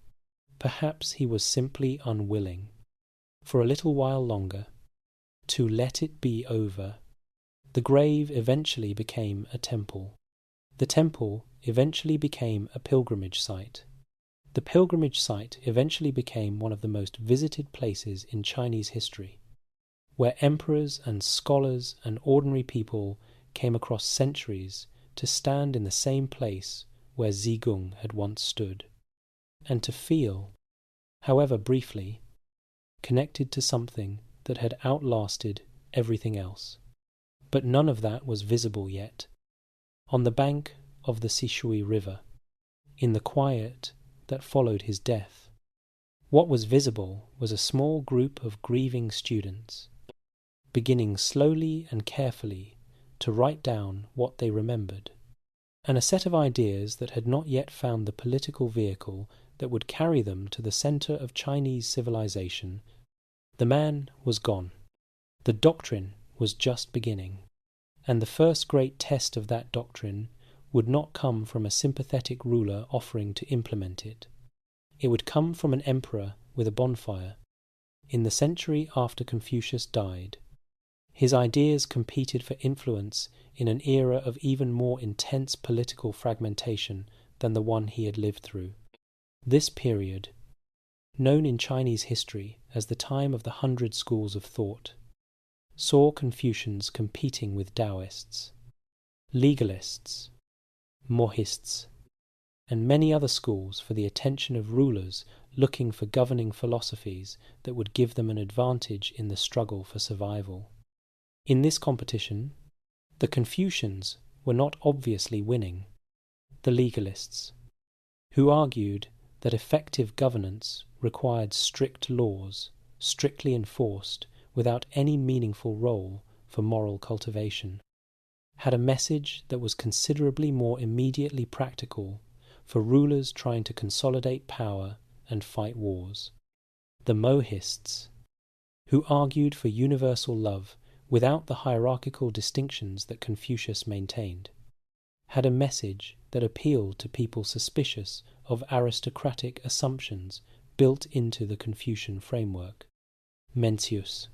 Perhaps he was simply unwilling, for a little while longer, to let it be over. The grave eventually became a temple. The temple eventually became a pilgrimage site. The pilgrimage site eventually became one of the most visited places in Chinese history, where emperors and scholars and ordinary people came across centuries to stand in the same place where Zigong had once stood, and to feel, however briefly, connected to something that had outlasted everything else. But none of that was visible yet. On the bank of the Sishui River, in the quiet that followed his death, what was visible was a small group of grieving students, beginning slowly and carefully to write down what they remembered, and a set of ideas that had not yet found the political vehicle that would carry them to the center of Chinese civilization. The man was gone. The doctrine was just beginning, and the first great test of that doctrine would not come from a sympathetic ruler offering to implement it. It would come from an emperor with a bonfire. In the century after Confucius died, his ideas competed for influence in an era of even more intense political fragmentation than the one he had lived through. This period, known in Chinese history as the time of the 100 schools of thought, saw Confucians competing with Taoists, legalists, Mohists, and many other schools for the attention of rulers looking for governing philosophies that would give them an advantage in the struggle for survival. In this competition, the Confucians were not obviously winning. The legalists, who argued that effective governance required strict laws, strictly enforced without any meaningful role for moral cultivation, had a message that was considerably more immediately practical for rulers trying to consolidate power and fight wars. The Mohists, who argued for universal love without the hierarchical distinctions that Confucius maintained, had a message that appealed to people suspicious of aristocratic assumptions built into the Confucian framework. Mencius,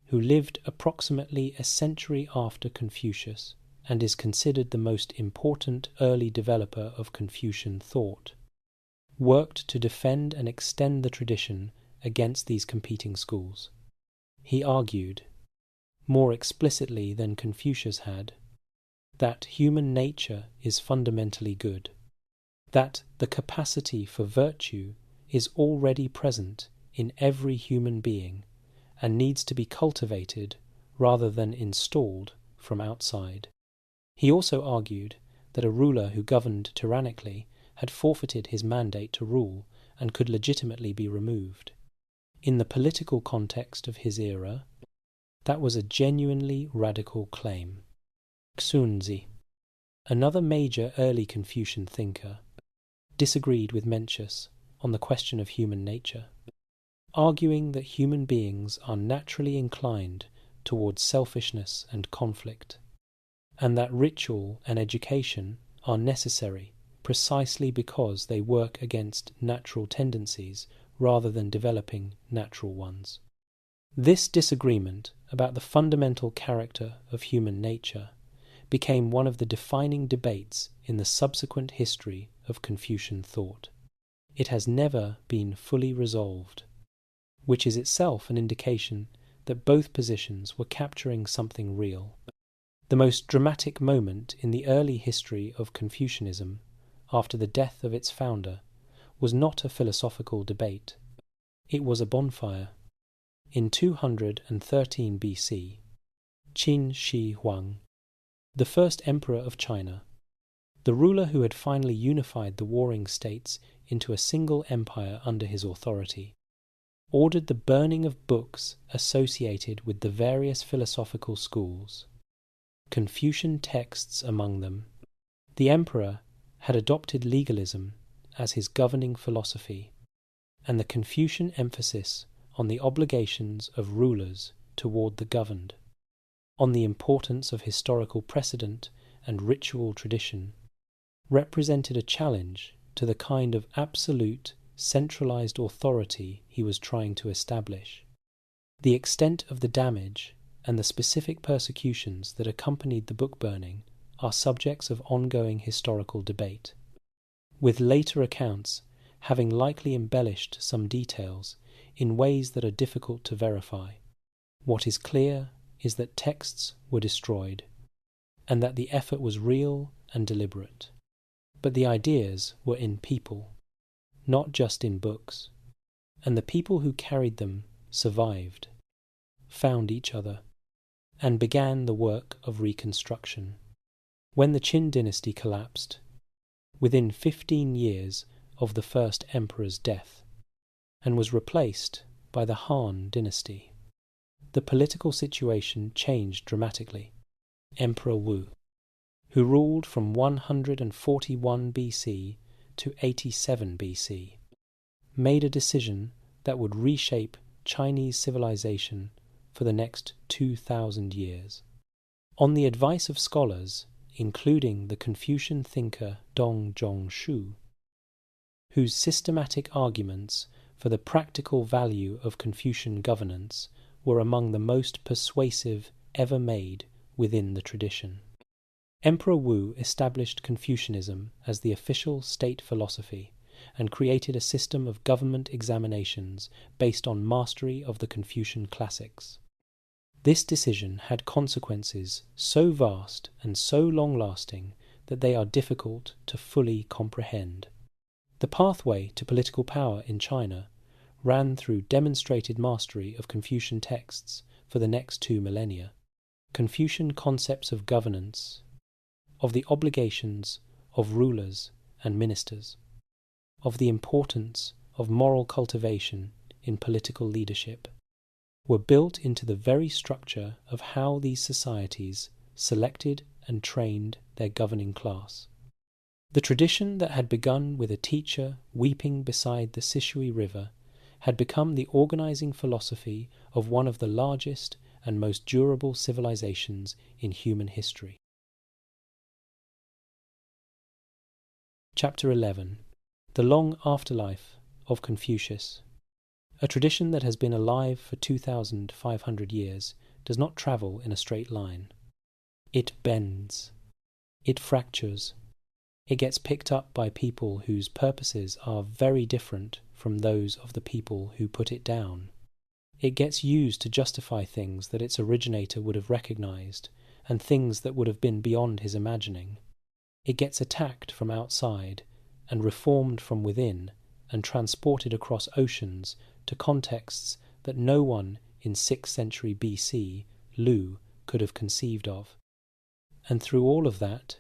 who lived approximately a century after Confucius and is considered the most important early developer of Confucian thought, worked to defend and extend the tradition against these competing schools. He argued, more explicitly than Confucius had, that human nature is fundamentally good, that the capacity for virtue is already present in every human being and needs to be cultivated rather than installed from outside. He also argued that a ruler who governed tyrannically had forfeited his mandate to rule and could legitimately be removed. In the political context of his era, that was a genuinely radical claim. Xunzi, another major early Confucian thinker, disagreed with Mencius on the question of human nature, arguing that human beings are naturally inclined towards selfishness and conflict, and that ritual and education are necessary precisely because they work against natural tendencies rather than developing natural ones. This disagreement about the fundamental character of human nature became one of the defining debates in the subsequent history of Confucian thought. It has never been fully resolved, which is itself an indication that both positions were capturing something real. The most dramatic moment in the early history of Confucianism, after the death of its founder, was not a philosophical debate. It was a bonfire. In 213 BC, Qin Shi Huang, the first emperor of China, the ruler who had finally unified the warring states into a single empire under his authority, ordered the burning of books associated with the various philosophical schools. Confucian texts among them. The emperor had adopted legalism as his governing philosophy, and the Confucian emphasis on the obligations of rulers toward the governed, on the importance of historical precedent and ritual tradition, represented a challenge to the kind of absolute, centralized authority he was trying to establish. The extent of the damage and the specific persecutions that accompanied the book burning are subjects of ongoing historical debate, with later accounts having likely embellished some details in ways that are difficult to verify. What is clear is that texts were destroyed, and that the effort was real and deliberate. But the ideas were in people, not just in books, and the people who carried them survived, found each other, and began the work of reconstruction. When the Qin dynasty collapsed, within 15 years of the first emperor's death, and was replaced by the Han dynasty, the political situation changed dramatically. Emperor Wu, who ruled from 141 BC to 87 BC, made a decision that would reshape Chinese civilization for the next 2,000 years. On the advice of scholars, including the Confucian thinker Dong Zhongshu, whose systematic arguments for the practical value of Confucian governance were among the most persuasive ever made within the tradition. Emperor Wu established Confucianism as the official state philosophy and created a system of government examinations based on mastery of the Confucian classics. This decision had consequences so vast and so long-lasting that they are difficult to fully comprehend. The pathway to political power in China ran through demonstrated mastery of Confucian texts for the next 2 millennia, Confucian concepts of governance, of the obligations of rulers and ministers, of the importance of moral cultivation in political leadership, were built into the very structure of how these societies selected and trained their governing class. The tradition that had begun with a teacher weeping beside the Sishui River had become the organizing philosophy of one of the largest and most durable civilizations in human history. Chapter 11. The Long Afterlife of Confucius. A tradition that has been alive for 2,500 years does not travel in a straight line. It bends. It fractures. It gets picked up by people whose purposes are very different from those of the people who put it down. It gets used to justify things that its originator would have recognized and things that would have been beyond his imagining. It gets attacked from outside and reformed from within and transported across oceans to contexts that no one in 6th century BC, Lu, could have conceived of. And through all of that,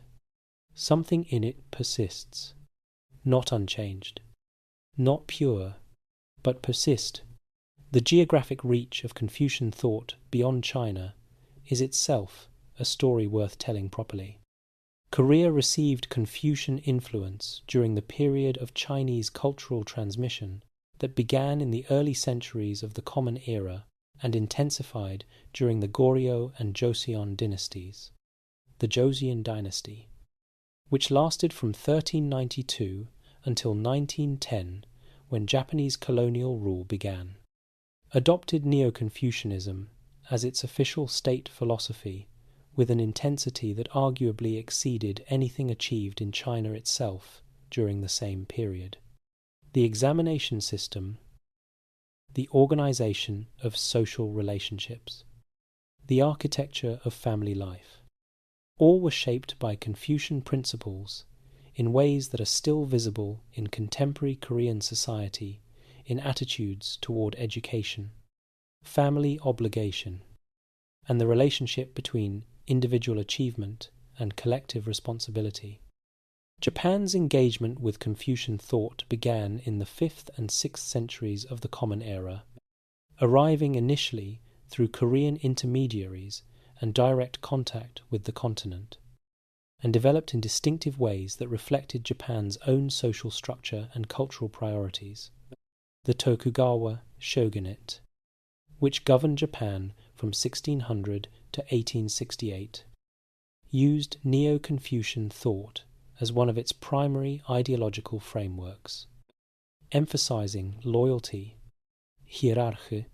something in it persists, not unchanged, not pure, but persist. The geographic reach of Confucian thought beyond China is itself a story worth telling properly. Korea received Confucian influence during the period of Chinese cultural transmission that began in the early centuries of the Common Era and intensified during the Goryeo and Joseon dynasties. The Joseon dynasty, which lasted from 1392 until 1910, when Japanese colonial rule began, adopted Neo-Confucianism as its official state philosophy with an intensity that arguably exceeded anything achieved in China itself during the same period. The examination system, the organization of social relationships, the architecture of family life, all were shaped by Confucian principles in ways that are still visible in contemporary Korean society in attitudes toward education, family obligation, and the relationship between individual achievement and collective responsibility. Japan's engagement with Confucian thought began in the 5th and 6th centuries of the Common Era, arriving initially through Korean intermediaries and direct contact with the continent, and developed in distinctive ways that reflected Japan's own social structure and cultural priorities. The Tokugawa shogunate, which governed Japan from 1600 to 1868, used Neo-Confucian thought as one of its primary ideological frameworks, emphasizing loyalty, hierarchy,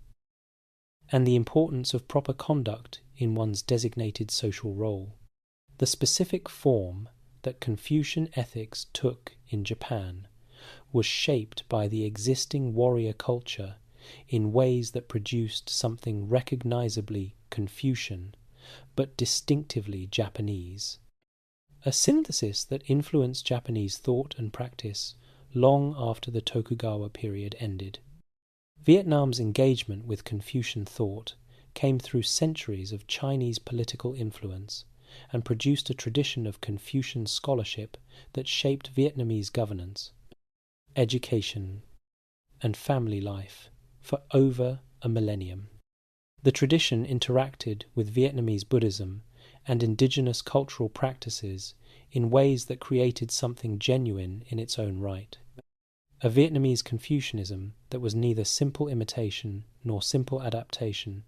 and the importance of proper conduct in one's designated social role. The specific form that Confucian ethics took in Japan was shaped by the existing warrior culture in ways that produced something recognizably Confucian but distinctively Japanese, a synthesis that influenced Japanese thought and practice long after the Tokugawa period ended. Vietnam's engagement with Confucian thought came through centuries of Chinese political influence and produced a tradition of Confucian scholarship that shaped Vietnamese governance, education, and family life for over a millennium. The tradition interacted with Vietnamese Buddhism and indigenous cultural practices in ways that created something genuine in its own right. A Vietnamese Confucianism that was neither simple imitation nor simple adaptation,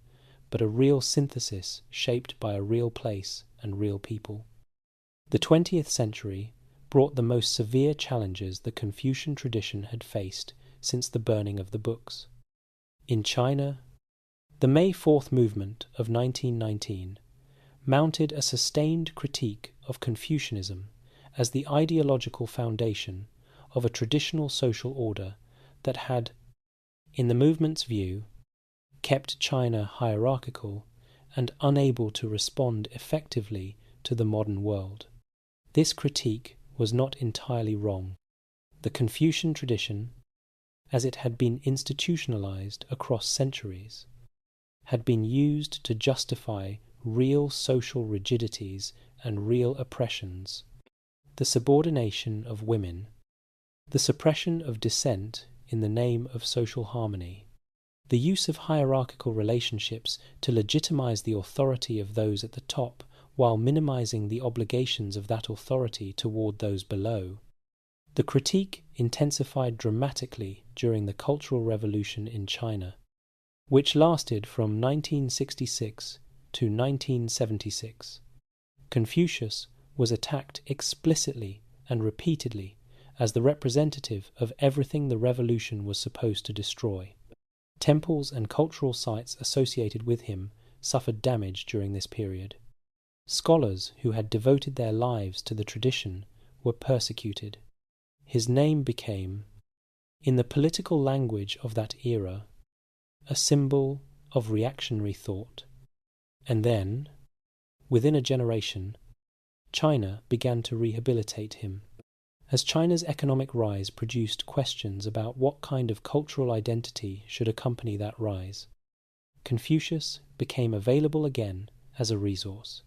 but a real synthesis shaped by a real place and real people. The 20th century brought the most severe challenges the Confucian tradition had faced since the burning of the books. In China, the May 4th movement of 1919 mounted a sustained critique of Confucianism as the ideological foundation of a traditional social order that had, in the movement's view, kept China hierarchical and unable to respond effectively to the modern world. This critique was not entirely wrong. The Confucian tradition, as it had been institutionalized across centuries, had been used to justify real social rigidities and real oppressions, the subordination of women, the suppression of dissent in the name of social harmony, the use of hierarchical relationships to legitimize the authority of those at the top while minimizing the obligations of that authority toward those below. The critique intensified dramatically during the Cultural Revolution in China, which lasted from 1966 to 1976. Confucius was attacked explicitly and repeatedly as the representative of everything the revolution was supposed to destroy. Temples and cultural sites associated with him suffered damage during this period. Scholars who had devoted their lives to the tradition were persecuted. His name became, in the political language of that era, a symbol of reactionary thought. And then, within a generation, China began to rehabilitate him. As China's economic rise produced questions about what kind of cultural identity should accompany that rise, Confucius became available again as a resource,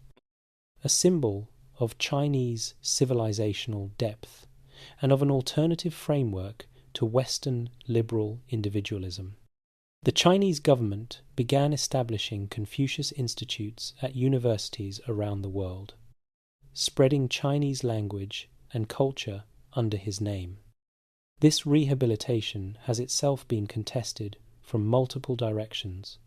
a symbol of Chinese civilizational depth and of an alternative framework to Western liberal individualism. The Chinese government began establishing Confucius institutes at universities around the world, spreading Chinese language and culture under his name. This rehabilitation has itself been contested from multiple directions.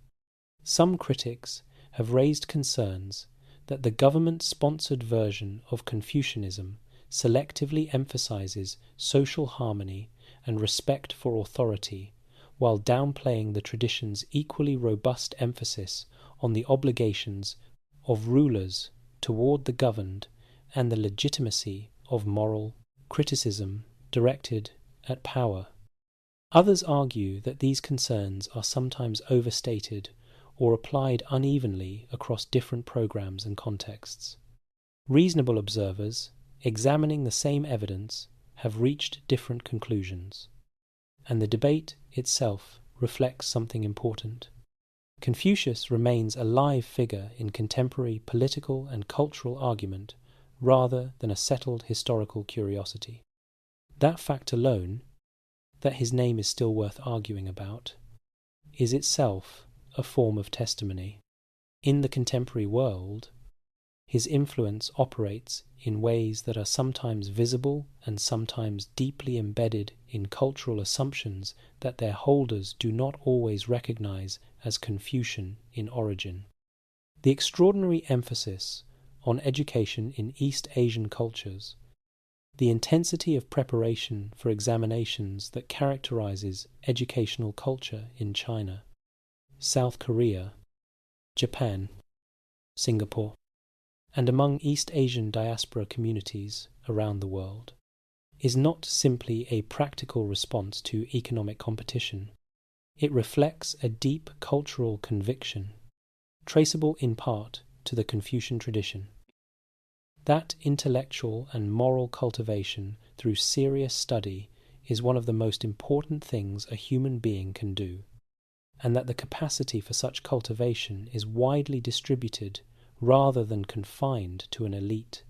Some critics have raised concerns that the government-sponsored version of Confucianism selectively emphasizes social harmony and respect for authority, while downplaying the tradition's equally robust emphasis on the obligations of rulers toward the governed and the legitimacy of moral criticism directed at power. Others argue that these concerns are sometimes overstated or applied unevenly across different programs and contexts. Reasonable observers, examining the same evidence, have reached different conclusions, and the debate itself reflects something important. Confucius remains a live figure in contemporary political and cultural argument rather than a settled historical curiosity. That fact alone, that his name is still worth arguing about, is itself a form of testimony. In the contemporary world, his influence operates in ways that are sometimes visible and sometimes deeply embedded in cultural assumptions that their holders do not always recognize as Confucian in origin. The extraordinary emphasis on education in East Asian cultures, the intensity of preparation for examinations that characterizes educational culture in China, South Korea, Japan, Singapore, and among East Asian diaspora communities around the world, is not simply a practical response to economic competition. It reflects a deep cultural conviction, traceable in part to the Confucian tradition, that intellectual and moral cultivation through serious study is one of the most important things a human being can do, and that the capacity for such cultivation is widely distributed rather than confined to an elite.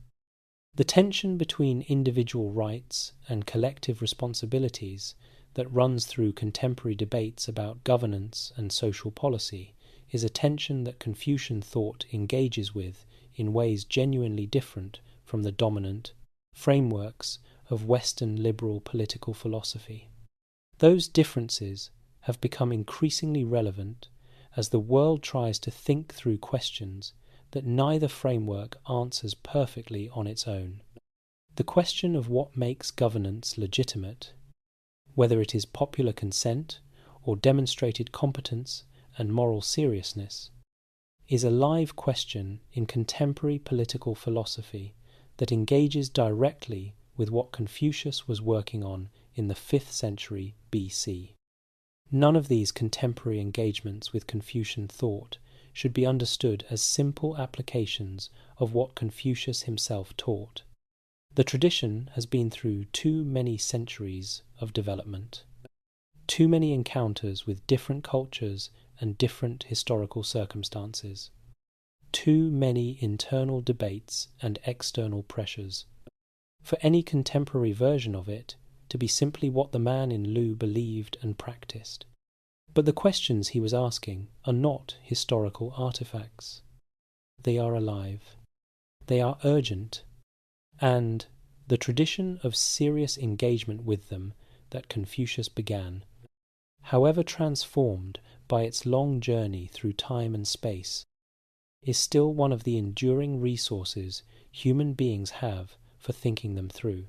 The tension between individual rights and collective responsibilities that runs through contemporary debates about governance and social policy is a tension that Confucian thought engages with in ways genuinely different from the dominant frameworks of Western liberal political philosophy. Those differences have become increasingly relevant as the world tries to think through questions that neither framework answers perfectly on its own. The question of what makes governance legitimate, whether it is popular consent or demonstrated competence and moral seriousness, is a live question in contemporary political philosophy that engages directly with what Confucius was working on in the 5th century BC. None of these contemporary engagements with Confucian thought should be understood as simple applications of what Confucius himself taught. The tradition has been through too many centuries of development, too many encounters with different cultures and different historical circumstances, too many internal debates and external pressures, for any contemporary version of it to be simply what the man in Lu believed and practiced. But the questions he was asking are not historical artifacts. They are alive. They are urgent. And the tradition of serious engagement with them that Confucius began, however transformed by its long journey through time and space, is still one of the enduring resources human beings have for thinking them through.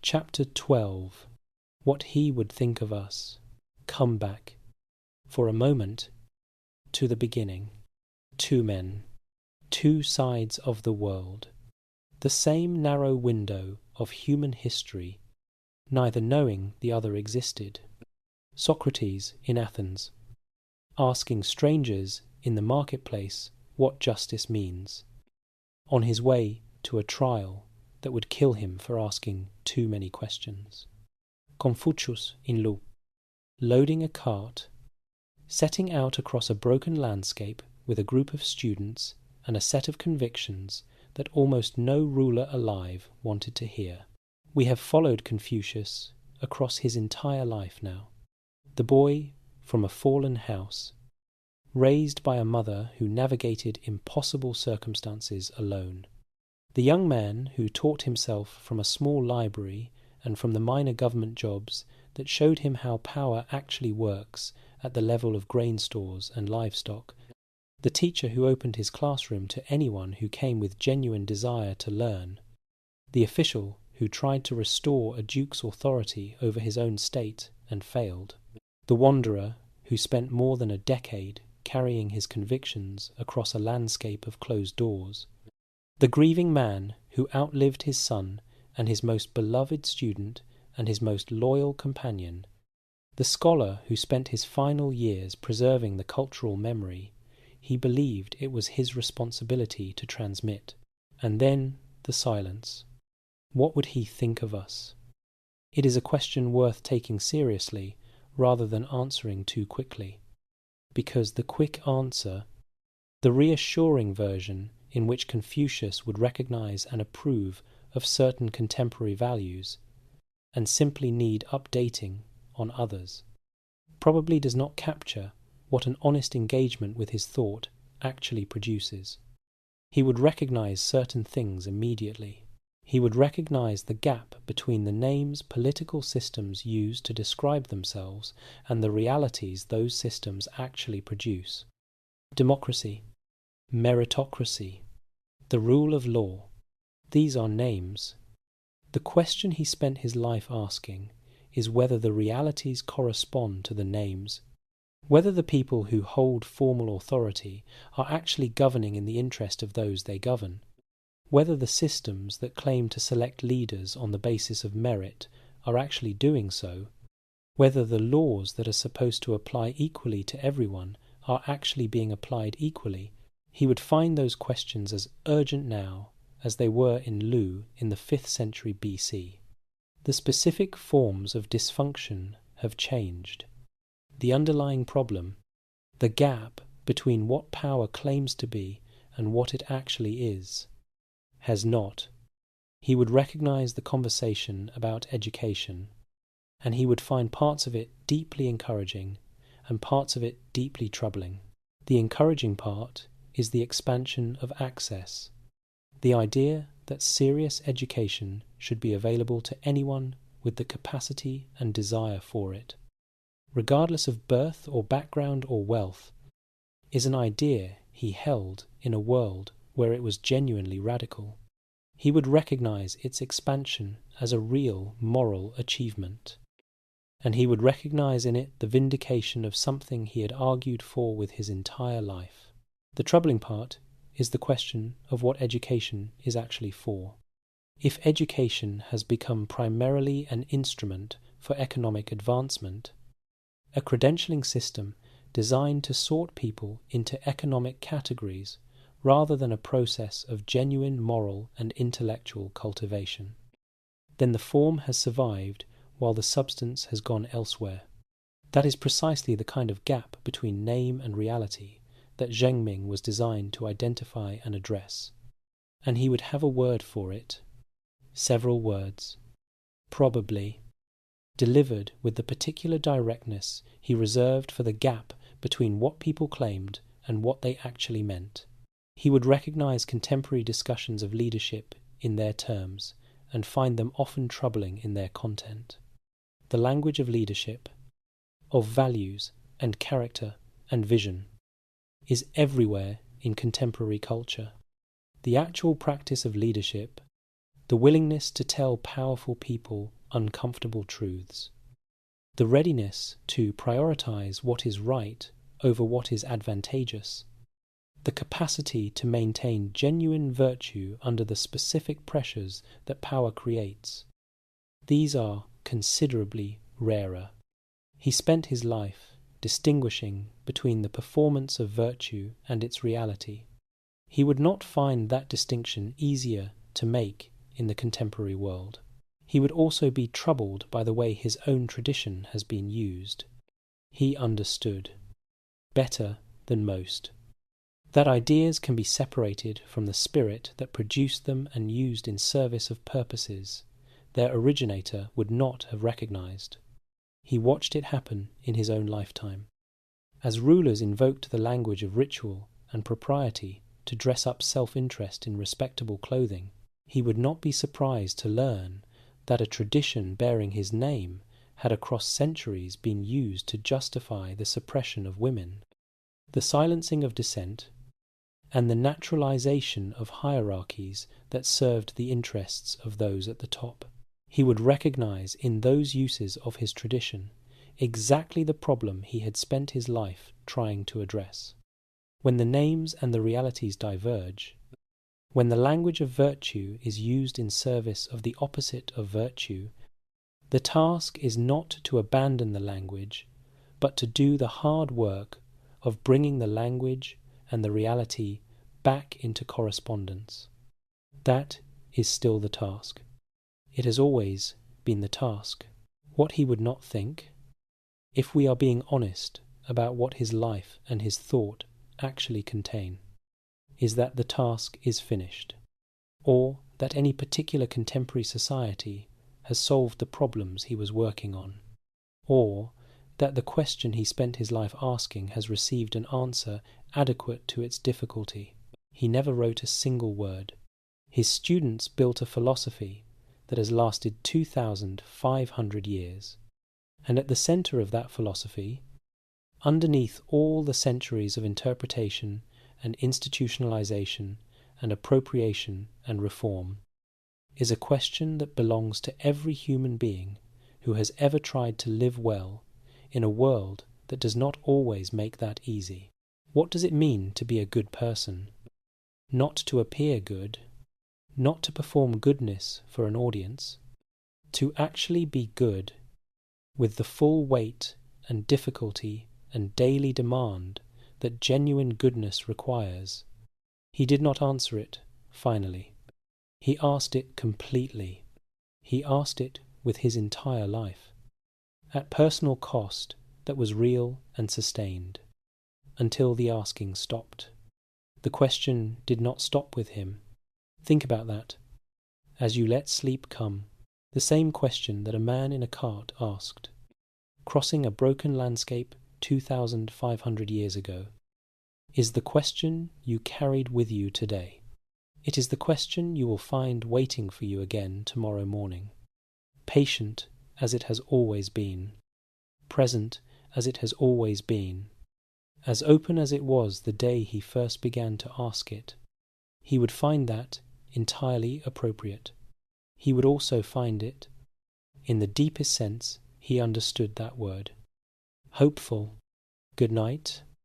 Chapter 12. What he would think of us. Come back, for a moment, to the beginning. Two men, two sides of the world, the same narrow window of human history, neither knowing the other existed. Socrates in Athens, asking strangers in the marketplace what justice means, on his way to a trial that would kill him for asking too many questions. Confucius in Lu, loading a cart, setting out across a broken landscape with a group of students and a set of convictions that almost no ruler alive wanted to hear. We have followed Confucius across his entire life now. The boy from a fallen house, raised by a mother who navigated impossible circumstances alone. The young man who taught himself from a small library and from the minor government jobs that showed him how power actually works at the level of grain stores and livestock. The teacher who opened his classroom to anyone who came with genuine desire to learn. The official who tried to restore a duke's authority over his own state and failed. The wanderer who spent more than a decade carrying his convictions across a landscape of closed doors. The grieving man who outlived his son and his most beloved student and his most loyal companion. The scholar who spent his final years preserving the cultural memory he believed it was his responsibility to transmit. And then the silence. What would he think of us? It is a question worth taking seriously rather than answering too quickly. Because the quick answer, the reassuring version in which Confucius would recognize and approve of certain contemporary values, and simply need updating on others, probably does not capture what an honest engagement with his thought actually produces. He would recognize certain things immediately. He would recognize the gap between the names political systems use to describe themselves and the realities those systems actually produce. Democracy, meritocracy, the rule of law, these are names. The question he spent his life asking is whether the realities correspond to the names, whether the people who hold formal authority are actually governing in the interest of those they govern, whether the systems that claim to select leaders on the basis of merit are actually doing so, whether the laws that are supposed to apply equally to everyone are actually being applied equally. He would find those questions as urgent now as they were in Lu in the 5th century BC. The specific forms of dysfunction have changed. The underlying problem, the gap between what power claims to be and what it actually is, has not. He would recognize the conversation about education, and he would find parts of it deeply encouraging and parts of it deeply troubling. The encouraging part is the expansion of access, the idea that serious education should be available to anyone with the capacity and desire for it, regardless of birth or background or wealth, is an idea he held in a world where it was genuinely radical. He would recognize its expansion as a real moral achievement, and he would recognize in it the vindication of something he had argued for with his entire life. The troubling part is the question of what education is actually for. If education has become primarily an instrument for economic advancement, a credentialing system designed to sort people into economic categories rather than a process of genuine moral and intellectual cultivation, then the form has survived while the substance has gone elsewhere. That is precisely the kind of gap between name and reality that Zhengming was designed to identify and address, and he would have a word for it, several words, probably, delivered with the particular directness he reserved for the gap between what people claimed and what they actually meant. He would recognize contemporary discussions of leadership in their terms and find them often troubling in their content. The language of leadership, of values and character and vision, is everywhere in contemporary culture. The actual practice of leadership, the willingness to tell powerful people uncomfortable truths, the readiness to prioritize what is right over what is advantageous, the capacity to maintain genuine virtue under the specific pressures that power creates. These are considerably rarer. He spent his life distinguishing between the performance of virtue and its reality. He would not find that distinction easier to make in the contemporary world. He would also be troubled by the way his own tradition has been used. He understood, better than most, that ideas can be separated from the spirit that produced them and used in service of purposes their originator would not have recognized. He watched it happen in his own lifetime. As rulers invoked the language of ritual and propriety to dress up self-interest in respectable clothing, he would not be surprised to learn that a tradition bearing his name had across centuries been used to justify the suppression of women, the silencing of dissent, and the naturalization of hierarchies that served the interests of those at the top. He would recognize in those uses of his tradition exactly the problem he had spent his life trying to address. When the names and the realities diverge, when the language of virtue is used in service of the opposite of virtue, the task is not to abandon the language, but to do the hard work of bringing the language and the reality back into correspondence. That is still the task. It has always been the task. What he would not think, if we are being honest about what his life and his thought actually contain, is that the task is finished, or that any particular contemporary society has solved the problems he was working on, or that the question he spent his life asking has received an answer adequate to its difficulty. He never wrote a single word. His students built a philosophy that has lasted 2,500 years. And at the centre of that philosophy, underneath all the centuries of interpretation and institutionalization and appropriation and reform, is a question that belongs to every human being who has ever tried to live well in a world that does not always make that easy. What does it mean to be a good person? Not to appear good, not to perform goodness for an audience, to actually be good with the full weight and difficulty and daily demand that genuine goodness requires. He did not answer it, finally. He asked it completely. He asked it with his entire life, at personal cost that was real and sustained, until the asking stopped. The question did not stop with him. Think about that. As you let sleep come, the same question that a man in a cart asked, crossing a broken landscape 2,500 years ago, is the question you carried with you today. It is the question you will find waiting for you again tomorrow morning, patient as it has always been, present as it has always been, as open as it was the day he first began to ask it. He would find that entirely appropriate. He would also find it, in the deepest sense he understood that word, hopeful. Good night.